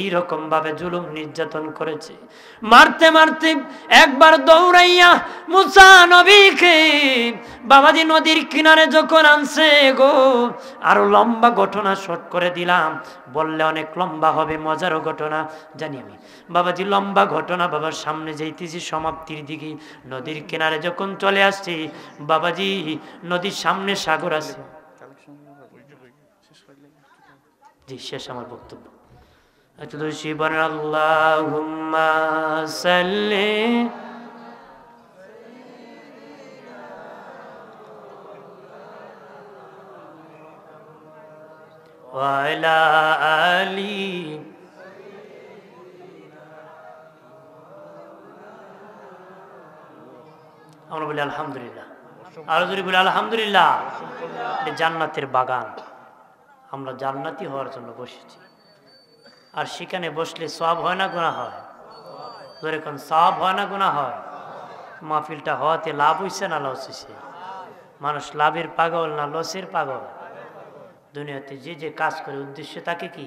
এইরকম ভাবে জুলুম নির্যাতন করেছে। মারতে মারতে একবার দৌড়াইয়া মুসা নবীকে বাবাজি নদীর কিনারে যখন আনছে গো, আরো লম্বা ঘটনা শর্ট করে দিলাম, বললে অনেক লম্বা হবে, মজারও ঘটনা জানি আমি বাবাজি। লম্বা ঘটনা বাবার সামনে যাইতেছি সমাপ্তির দিকে। নদীর কিনারে যখন চলে আসছি বাবাজি, নদীর সামনে সাগর আছে। জি, শেষ আমার বক্তব্য। আল্লাহুম্মা সাল্লি ওয়া আলা আলি। আমরা বলি আলহামদুলিল্লাহ, আরো জোরে বলি আলহামদুলিল্লাহ। এটা জান্নাতের বাগান, আমরা জান্নাতি হওয়ার জন্য বসেছি। আর সেখানে বসলে সওয়াব হয় না গুনাহ হয়? যেরকম সওয়াব হয় না গুনাহ হয়? মাহফিলটা হওয়াতে লাভ হইছে না লস হইছে? মানুষ লাভের পাগল না লসের পাগল? দুনিয়াতে যে যে কাজ করে উদ্দেশ্য তাকে কি?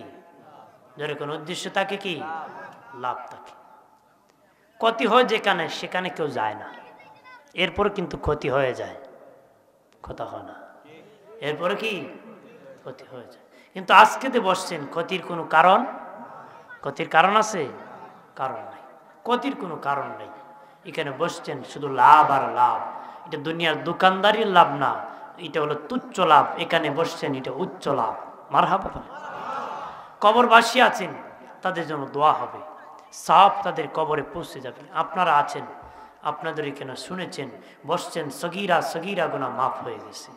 যেরকম উদ্দেশ্য তাকে কি? লাভ থাকে। ক্ষতি হয় যেখানে, সেখানে কেউ যায় না, এরপর কিন্তু ক্ষতি হয়ে যায়, কথা হয় না, এরপরে কি ক্ষতি হয়ে যায়। কিন্তু আজকেতে বসছেন, ক্ষতির কোনো কারণ, ক্ষতির কারণ আছে? কারণ নাই, ক্ষতির কোনো কারণ নেই। এখানে বসছেন শুধু লাভ আর লাভ। এটা দুনিয়ার দোকানদারির লাভ না, এটা হলো তুচ্ছ লাভ। এখানে বসছেন, এটা উচ্চ লাভ। মারহাবা। কবরবাসী আছেন, তাদের জন্য দোয়া হবে, সাপ তাদের কবরে পৌঁছে যাবে। আপনারা আছেন, আপনাদের কেন শুনেছেন, বসছেন, সগীরা সগীরা গুনাহ মাফ হয়ে গেছে।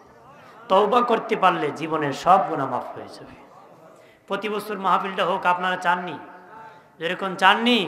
তওবা করতে পারলে জীবনের সব গুনাহ মাফ হয়ে যাবে। প্রতি বছর মাহফিলটা হোক, আপনারা চাননি? যেরকম চাননি